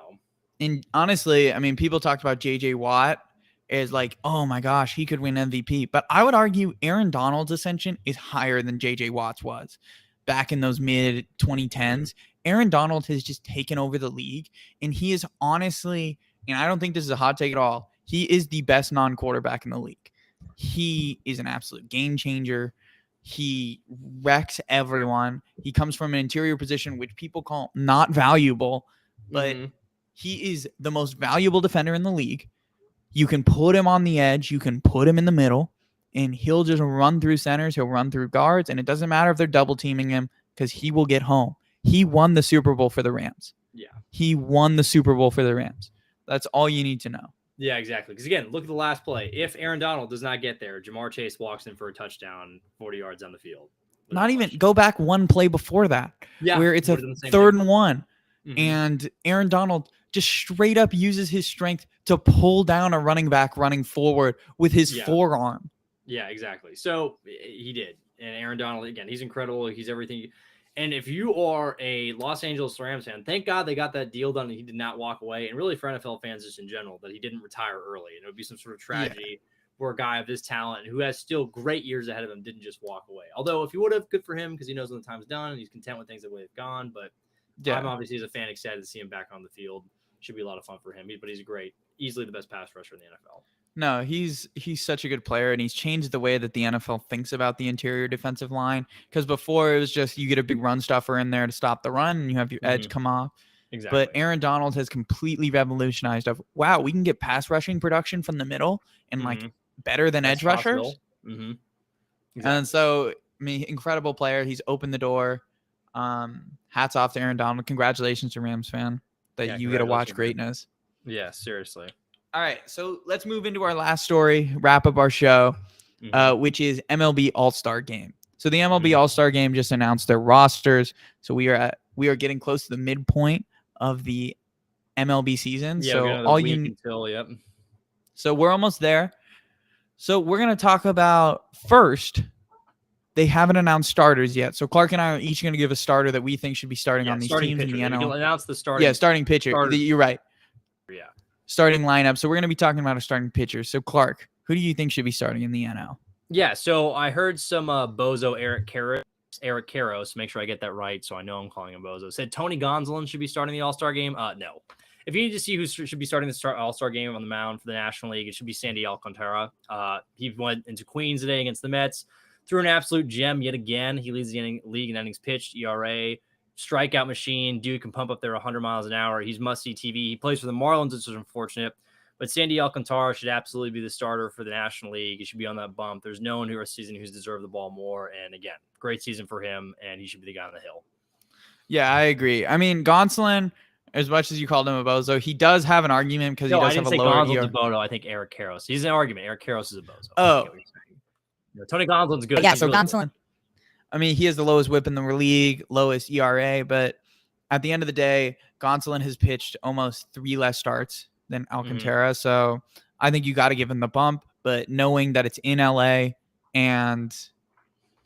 and honestly, I mean, people talked about JJ Watt as like, oh my gosh, he could win MVP. But I would argue Aaron Donald's ascension is higher than JJ Watt's was back in those mid 2010s. Aaron Donald has just taken over the league, and he is honestly, and I don't think this is a hot take at all, he is the best non-quarterback in the league. He is an absolute game changer. He wrecks everyone. He comes from an interior position, which people call not valuable, but he is the most valuable defender in the league. You can put him on the edge. You can put him in the middle, and he'll just run through centers. He'll run through guards, and it doesn't matter if they're double teaming him because he will get home. He won the Super Bowl for the Rams. Yeah. He won the Super Bowl for the Rams. That's all you need to know. Yeah, exactly. Because again, look at the last play. If Aaron Donald does not get there, Jamar Chase walks in for a touchdown 40 yards down the field. Not even go back one play before that, where it's a 3rd and 1. And Aaron Donald just straight up uses his strength to pull down a running back running forward with his forearm. Yeah, exactly. So he did. And Aaron Donald, again, he's incredible. He's everything. And if you are a Los Angeles Rams fan, thank God they got that deal done and he did not walk away. And really for NFL fans just in general, that he didn't retire early. And it would be some sort of tragedy for a guy of this talent and who has still great years ahead of him didn't just walk away. Although if he would have, good for him because he knows when the time's done and he's content with things that way have gone. But I'm obviously as a fan excited to see him back on the field. Should be a lot of fun for him. But he's a great, easily the best pass rusher in the NFL. No, he's such a good player, and he's changed the way that the NFL thinks about the interior defensive line. Because before it was just you get a big run stuffer in there to stop the run, and you have your edge come off. Exactly. But Aaron Donald has completely revolutionized we can get pass rushing production from the middle and like better than edge rushers. Exactly. And so, I mean, incredible player. He's opened the door. Hats off to Aaron Donald. Congratulations to Rams fan that you get to watch greatness. Yeah, seriously. All right, so let's move into our last story, wrap up our show. which is MLB All-Star Game. So the MLB Mhm. All-Star Game just announced their rosters. So we are getting close to the midpoint of the MLB season. Yeah, So we got another week until So we're almost there. So we're gonna talk about first. They haven't announced starters yet. So Clark and I are each going to give a starter that we think should be starting on these teams pitcher. in the You NL. can announce the starting. Yeah, starting pitcher. starters. You're right. Yeah. Starting lineup. So we're going to be talking about a starting pitcher. So Clark, who do you think should be starting in the NL? Yeah, so I heard some bozo Eric Karros, make sure I get that right, so I know I'm calling him bozo. Said Tony Gonsolin should be starting the All-Star game. No. If you need to see who should be starting the All-Star game on the mound for the National League, it should be Sandy Alcantara. He went into Queens today against the Mets, threw an absolute gem yet again. He leads the league in innings pitched, ERA, strikeout machine. Dude can pump up there 100 miles an hour. He's must-see TV. He plays for the Marlins, which is unfortunate. But Sandy Alcantara should absolutely be the starter for the National League. He should be on that bump. There's no one who this season who's deserved the ball more. And again, great season for him, and he should be the guy on the hill. Yeah, I agree. I mean, Gonsolin, as much as you called him a bozo, he does have an argument because he does have a lower ERA. Bozo, I think Eric Karros. He's an argument. Eric Karros is a bozo. Oh. Tony Gonsolin's good. Yeah, so really Gonsolin. I mean, he has the lowest whip in the league, lowest ERA, but at the end of the day, Gonsolin has pitched almost 3 less starts than Alcantara. So I think you got to give him the bump, but knowing that it's in LA and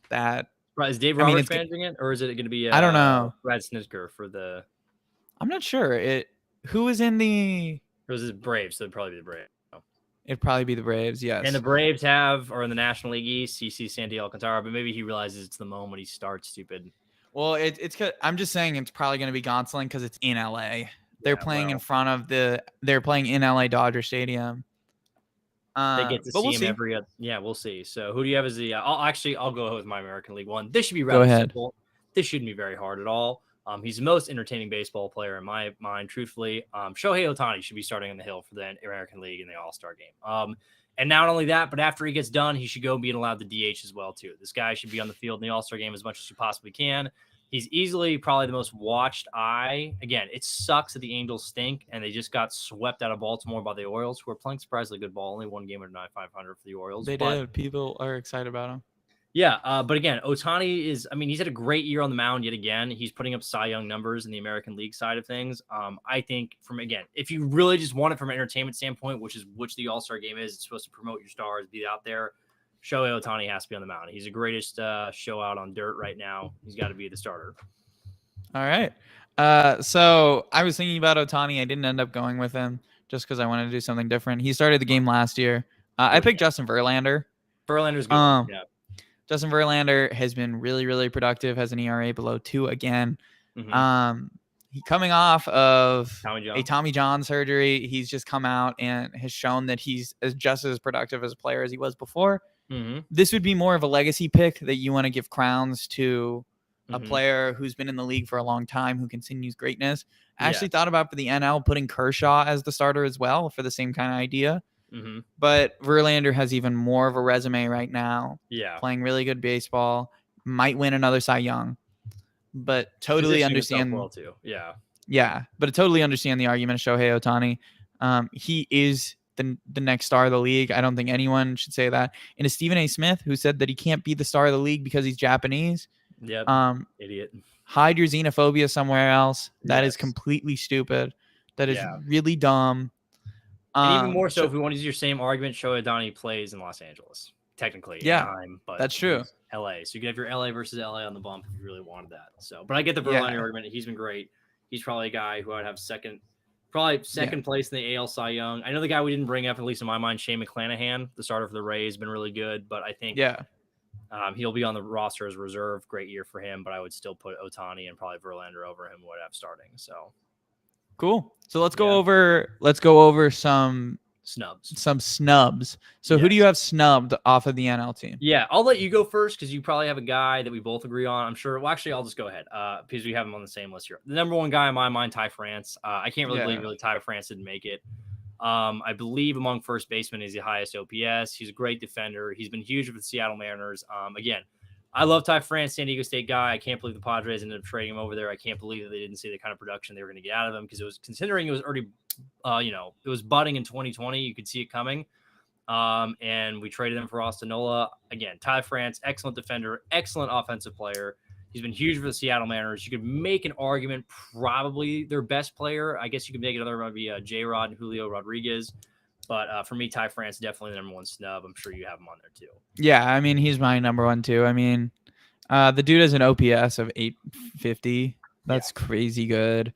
that. Right, is Dave Roberts managing it, or is it going to be I don't know. Brad Snitker for the. I'm not sure. Who is in the. Or is it Braves? So it'd probably be the Braves. It'd probably be the Braves, yes. And the Braves are in the National League East, CC Sandy Alcantara, but maybe he realizes it's the moment he starts, stupid. Well, it's I'm just saying it's probably going to be Gonsolin because it's in LA. They're playing in front of they're playing in LA Dodger Stadium. They get to see him every. Yeah, we'll see. So who do you have as the? I'll go with my American League one. This should be rather simple. This shouldn't be very hard at all. He's the most entertaining baseball player in my mind, truthfully. Shohei Ohtani should be starting on the hill for the American League in the All-Star game. And not only that, but after he gets done, he should go being allowed the DH as well, too. This guy should be on the field in the All-Star game as much as you possibly can. He's easily probably the most watched eye. Again, it sucks that the Angels stink, and they just got swept out of Baltimore by the Orioles, who are playing surprisingly good ball. Only one game under 9,500 for the Orioles. They did. People are excited about him. Yeah, but again, Ohtani he's had a great year on the mound yet again. He's putting up Cy Young numbers in the American League side of things. I think if you really just want it from an entertainment standpoint, which the All-Star game is, it's supposed to promote your stars, be out there. Shohei Ohtani has to be on the mound. He's the greatest show out on dirt right now. He's got to be the starter. All right. So I was thinking about Ohtani. I didn't end up going with him just because I wanted to do something different. He started the game last year. I picked Justin Verlander. Verlander's good. Yeah. Justin Verlander has been really, really productive, has an ERA below 2 again. He coming off of a Tommy John surgery. He's just come out and has shown that he's just as productive as a player as he was before. This would be more of a legacy pick that you want to give crowns to a player who's been in the league for a long time, who continues greatness. I actually thought about for the NL putting Kershaw as the starter as well for the same kind of idea. But Verlander has even more of a resume right now. Yeah. Playing really good baseball. Might win another Cy Young. But totally understand. Well too. Yeah. Yeah. But I totally understand the argument of Shohei Ohtani. He is the next star of the league. I don't think anyone should say that. And it's Stephen A. Smith who said that he can't be the star of the league because he's Japanese. Yep. Idiot. Hide your xenophobia somewhere else. That is completely stupid. That is really dumb. And even more so, if we want to use your same argument, Shohei Ohtani plays in Los Angeles, technically. Yeah, but that's true. LA. So you can have your LA versus LA on the bump if you really wanted that. So, but I get the Verlander argument. He's been great. He's probably a guy who I'd have second place in the AL Cy Young. I know the guy we didn't bring up, at least in my mind, Shane McClanahan, the starter for the Rays, has been really good. But I think he'll be on the roster as a reserve. Great year for him. But I would still put Ohtani and probably Verlander over him would have starting. So. Cool. So let's go over some snubs. So who do you have snubbed off of the NL team? Yeah, I'll let you go first because you probably have a guy that we both agree on. I'm sure. Well, actually, I'll just go ahead because we have him on the same list here. The number one guy in my mind, Ty France. I can't really believe Ty France didn't make it. I believe among first basemen, he's the highest OPS. He's a great defender. He's been huge for the Seattle Mariners. Again, I love Ty France, San Diego State guy. I can't believe the Padres ended up trading him over there. I can't believe that they didn't see the kind of production they were going to get out of him because it was considering it was already, it was budding in 2020. You could see it coming. And we traded him for Austin Nola. Again, Ty France, excellent defender, excellent offensive player. He's been huge for the Seattle Mariners. You could make an argument, probably their best player. I guess you could make another maybe J-Rod and Julio Rodriguez. But for me, Ty France, definitely the number one snub. I'm sure you have him on there too. Yeah, I mean, he's my number one too. I mean, the dude has an OPS of 850. That's crazy good.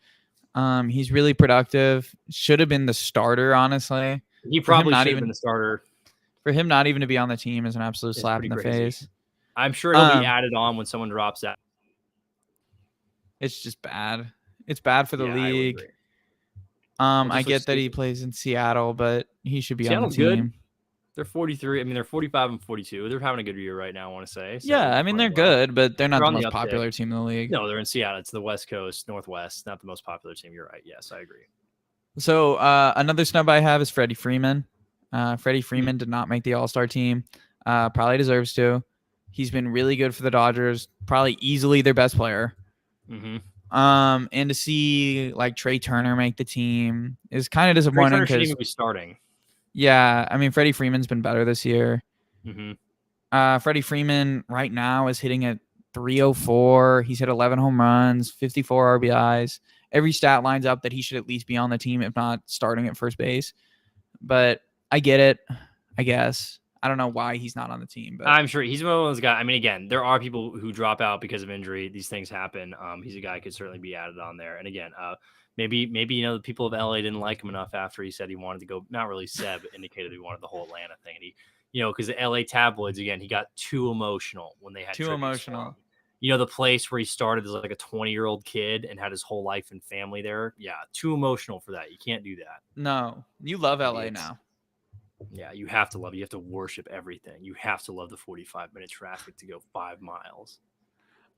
He's really productive. Should have been the starter, honestly. He probably should have been the starter. For him not even to be on the team is an absolute slap in the face. I'm sure he'll be added on when someone drops out. It's just bad. It's bad for the league. I get that he plays in Seattle, but he should be on the team. Good. They're 43. I mean, they're 45 and 42. They're having a good year right now, I want to say. So I mean, they're good, but they're not the most popular team in the league. No, they're in Seattle. It's the West Coast, Northwest. Not the most popular team. You're right. Yes, I agree. So another snub I have is Freddie Freeman. Freddie Freeman did not make the All-Star team. Probably deserves to. He's been really good for the Dodgers. Probably easily their best player. Mm-hmm. And to see like Trey Turner make the team is kind of disappointing because he be starting. Yeah, I mean Freddie Freeman's been better this year. Mm-hmm. Freddie Freeman right now is hitting at 304. He's hit 11 home runs, 54 RBIs. Every stat lines up that he should at least be on the team, if not starting at first base. But I get it, I guess. I don't know why he's not on the team, but I'm sure he's one of those guys. I mean, again, there are people who drop out because of injury. These things happen. He's a guy who could certainly be added on there. And again, maybe the people of LA didn't like him enough after he said he wanted to go. Not really said, but indicated he wanted the whole Atlanta thing. And he, because the LA tabloids again, he got too emotional when they had too emotional. The place where he started as like a 20-year-old kid and had his whole life and family there. Yeah, too emotional for that. You can't do that. No, you love LA now. Yeah, you have to love it. You have to worship everything. You have to love the 45-minute traffic to go 5 miles.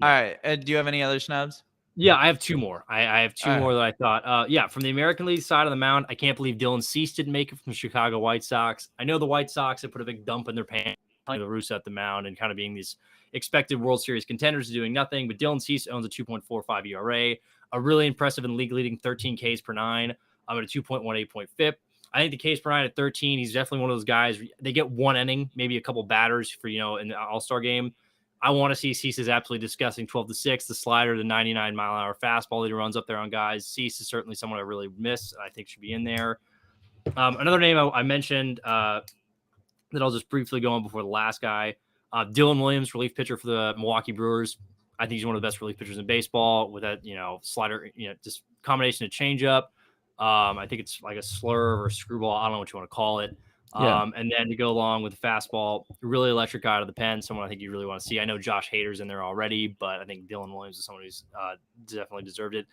All right. Do you have any other snubs? Yeah, I have two more. I have two more that I thought. From the American League side of the mound, I can't believe Dylan Cease didn't make it from the Chicago White Sox. I know the White Sox have put a big dump in their pants, the Russo at the mound, and kind of being these expected World Series contenders doing nothing. But Dylan Cease owns a 2.45 ERA, a really impressive and league-leading 13 Ks per nine. I'm at a 2.18 point FIP. I think the Ks per nine at 13, he's definitely one of those guys. They get one inning, maybe a couple batters for, in the All-Star game. I want to see Cease is absolutely disgusting. 12-6, the slider, the 99-mile-an-hour fastball that he runs up there on guys. Cease is certainly someone I really miss. I think should be in there. Another name I mentioned that I'll just briefly go on before the last guy. Dylan Williams, relief pitcher for the Milwaukee Brewers. I think he's one of the best relief pitchers in baseball with that, slider, just combination of changeup. I think it's like a slurve or a screwball. I don't know what you want to call it. And then to go along with the fastball, really electric guy out of the pen, someone I think you really want to see. I know Josh Hader's in there already, but I think Dylan Williams is someone who's definitely deserved it.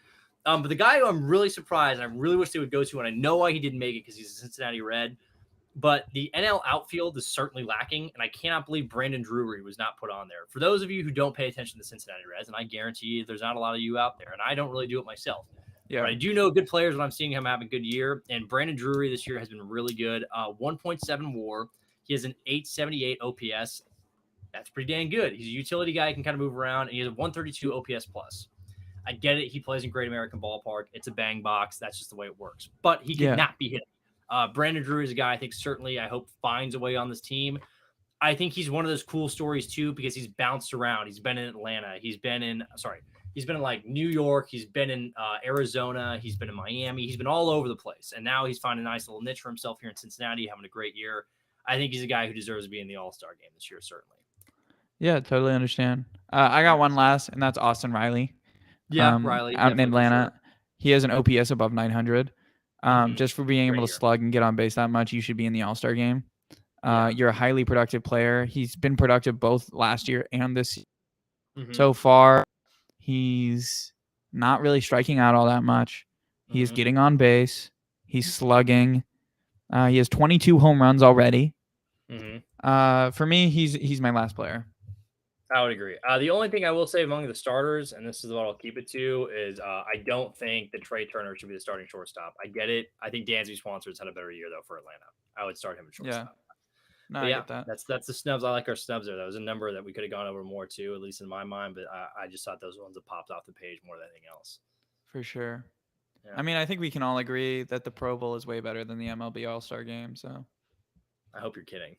But the guy who I'm really surprised, and I really wish they would go to, and I know why he didn't make it because he's a Cincinnati Red, but the NL outfield is certainly lacking, and I cannot believe Brandon Drury was not put on there. For those of you who don't pay attention to the Cincinnati Reds, and I guarantee you there's not a lot of you out there, and I don't really do it myself. Yeah, but I do know good players when I'm seeing him have a good year. And Brandon Drury this year has been really good. 1.7 WAR. He has an 878 OPS. That's pretty dang good. He's a utility guy. He can kind of move around. And he has a 132 OPS plus. I get it. He plays in Great American Ballpark. It's a bang box. That's just the way it works. But he cannot be hit. Brandon Drury is a guy I think certainly, I hope, finds a way on this team. I think he's one of those cool stories, too, because he's bounced around. He's been in Atlanta. He's been in like New York. He's been in Arizona. He's been in Miami. He's been all over the place. And now he's found a nice little niche for himself here in Cincinnati, having a great year. I think he's a guy who deserves to be in the All-Star game this year, certainly. Yeah, totally understand. I got one last, and that's Austin Riley. Yeah, Riley. Out in Atlanta. Sure. He has an OPS above 900. Just for being able to slug and get on base that much, you should be in the All-Star game. You're a highly productive player. He's been productive both last year and this year. So far. He's not really striking out all that much. He's getting on base. He's slugging. He has 22 home runs already. For me, he's my last player. I would agree. The only thing I will say among the starters, and this is what I'll keep it to, is I don't think that Trey Turner should be the starting shortstop. I get it. I think Dansby Swanson had a better year, though, for Atlanta. I would start him at shortstop. Yeah. No, I get that. That's the snubs. I like our snubs there. That was a number that we could have gone over more too, at least in my mind. But I just thought those ones that popped off the page more than anything else. For sure. Yeah. I mean, I think we can all agree that the Pro Bowl is way better than the MLB All-Star Game. So I hope you're kidding.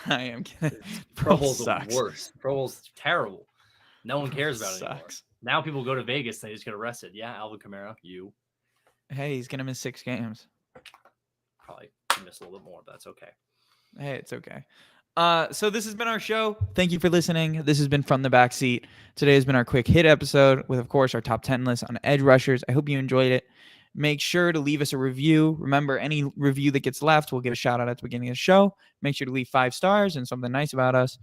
I am kidding. Pro Bowl's sucks. the worst. Pro Bowl's terrible. No one Pro cares Bowl about it anymore. sucks. Now people go to Vegas and they just get arrested. Yeah, Alvin Kamara, you Hey, he's gonna miss 6 games. probably miss a little bit more, but that's okay. Hey, it's okay. So this has been our show. Thank you for listening. This has been From the Backseat. Today has been our quick hit episode with, of course, our top 10 list on edge rushers. I hope you enjoyed it. Make sure to leave us a review. Remember, any review that gets left, we'll give a shout out at the beginning of the show. Make sure to leave 5 stars and something nice about us.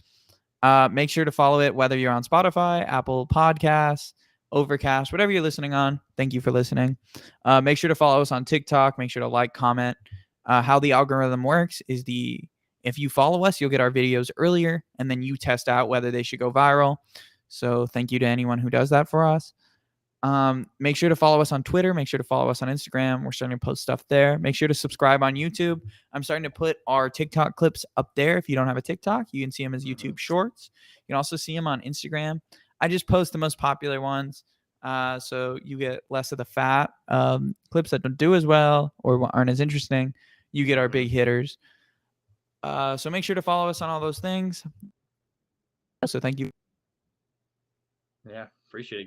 Make sure to follow it, whether you're on Spotify, Apple Podcasts, Overcast, whatever you're listening on. Thank you for listening. Make sure to follow us on TikTok. Make sure to like, comment. How the algorithm works is if you follow us, you'll get our videos earlier, and then you test out whether they should go viral. So thank you to anyone who does that for us. Make sure to follow us on Twitter. Make sure to follow us on Instagram. We're starting to post stuff there. Make sure to subscribe on YouTube. I'm starting to put our TikTok clips up there. If you don't have a TikTok, you can see them as YouTube Shorts. You can also see them on Instagram. I just post the most popular ones, so you get less of the fat clips that don't do as well or aren't as interesting. You get our big hitters. So make sure to follow us on all those things. So thank you. Yeah, appreciate it.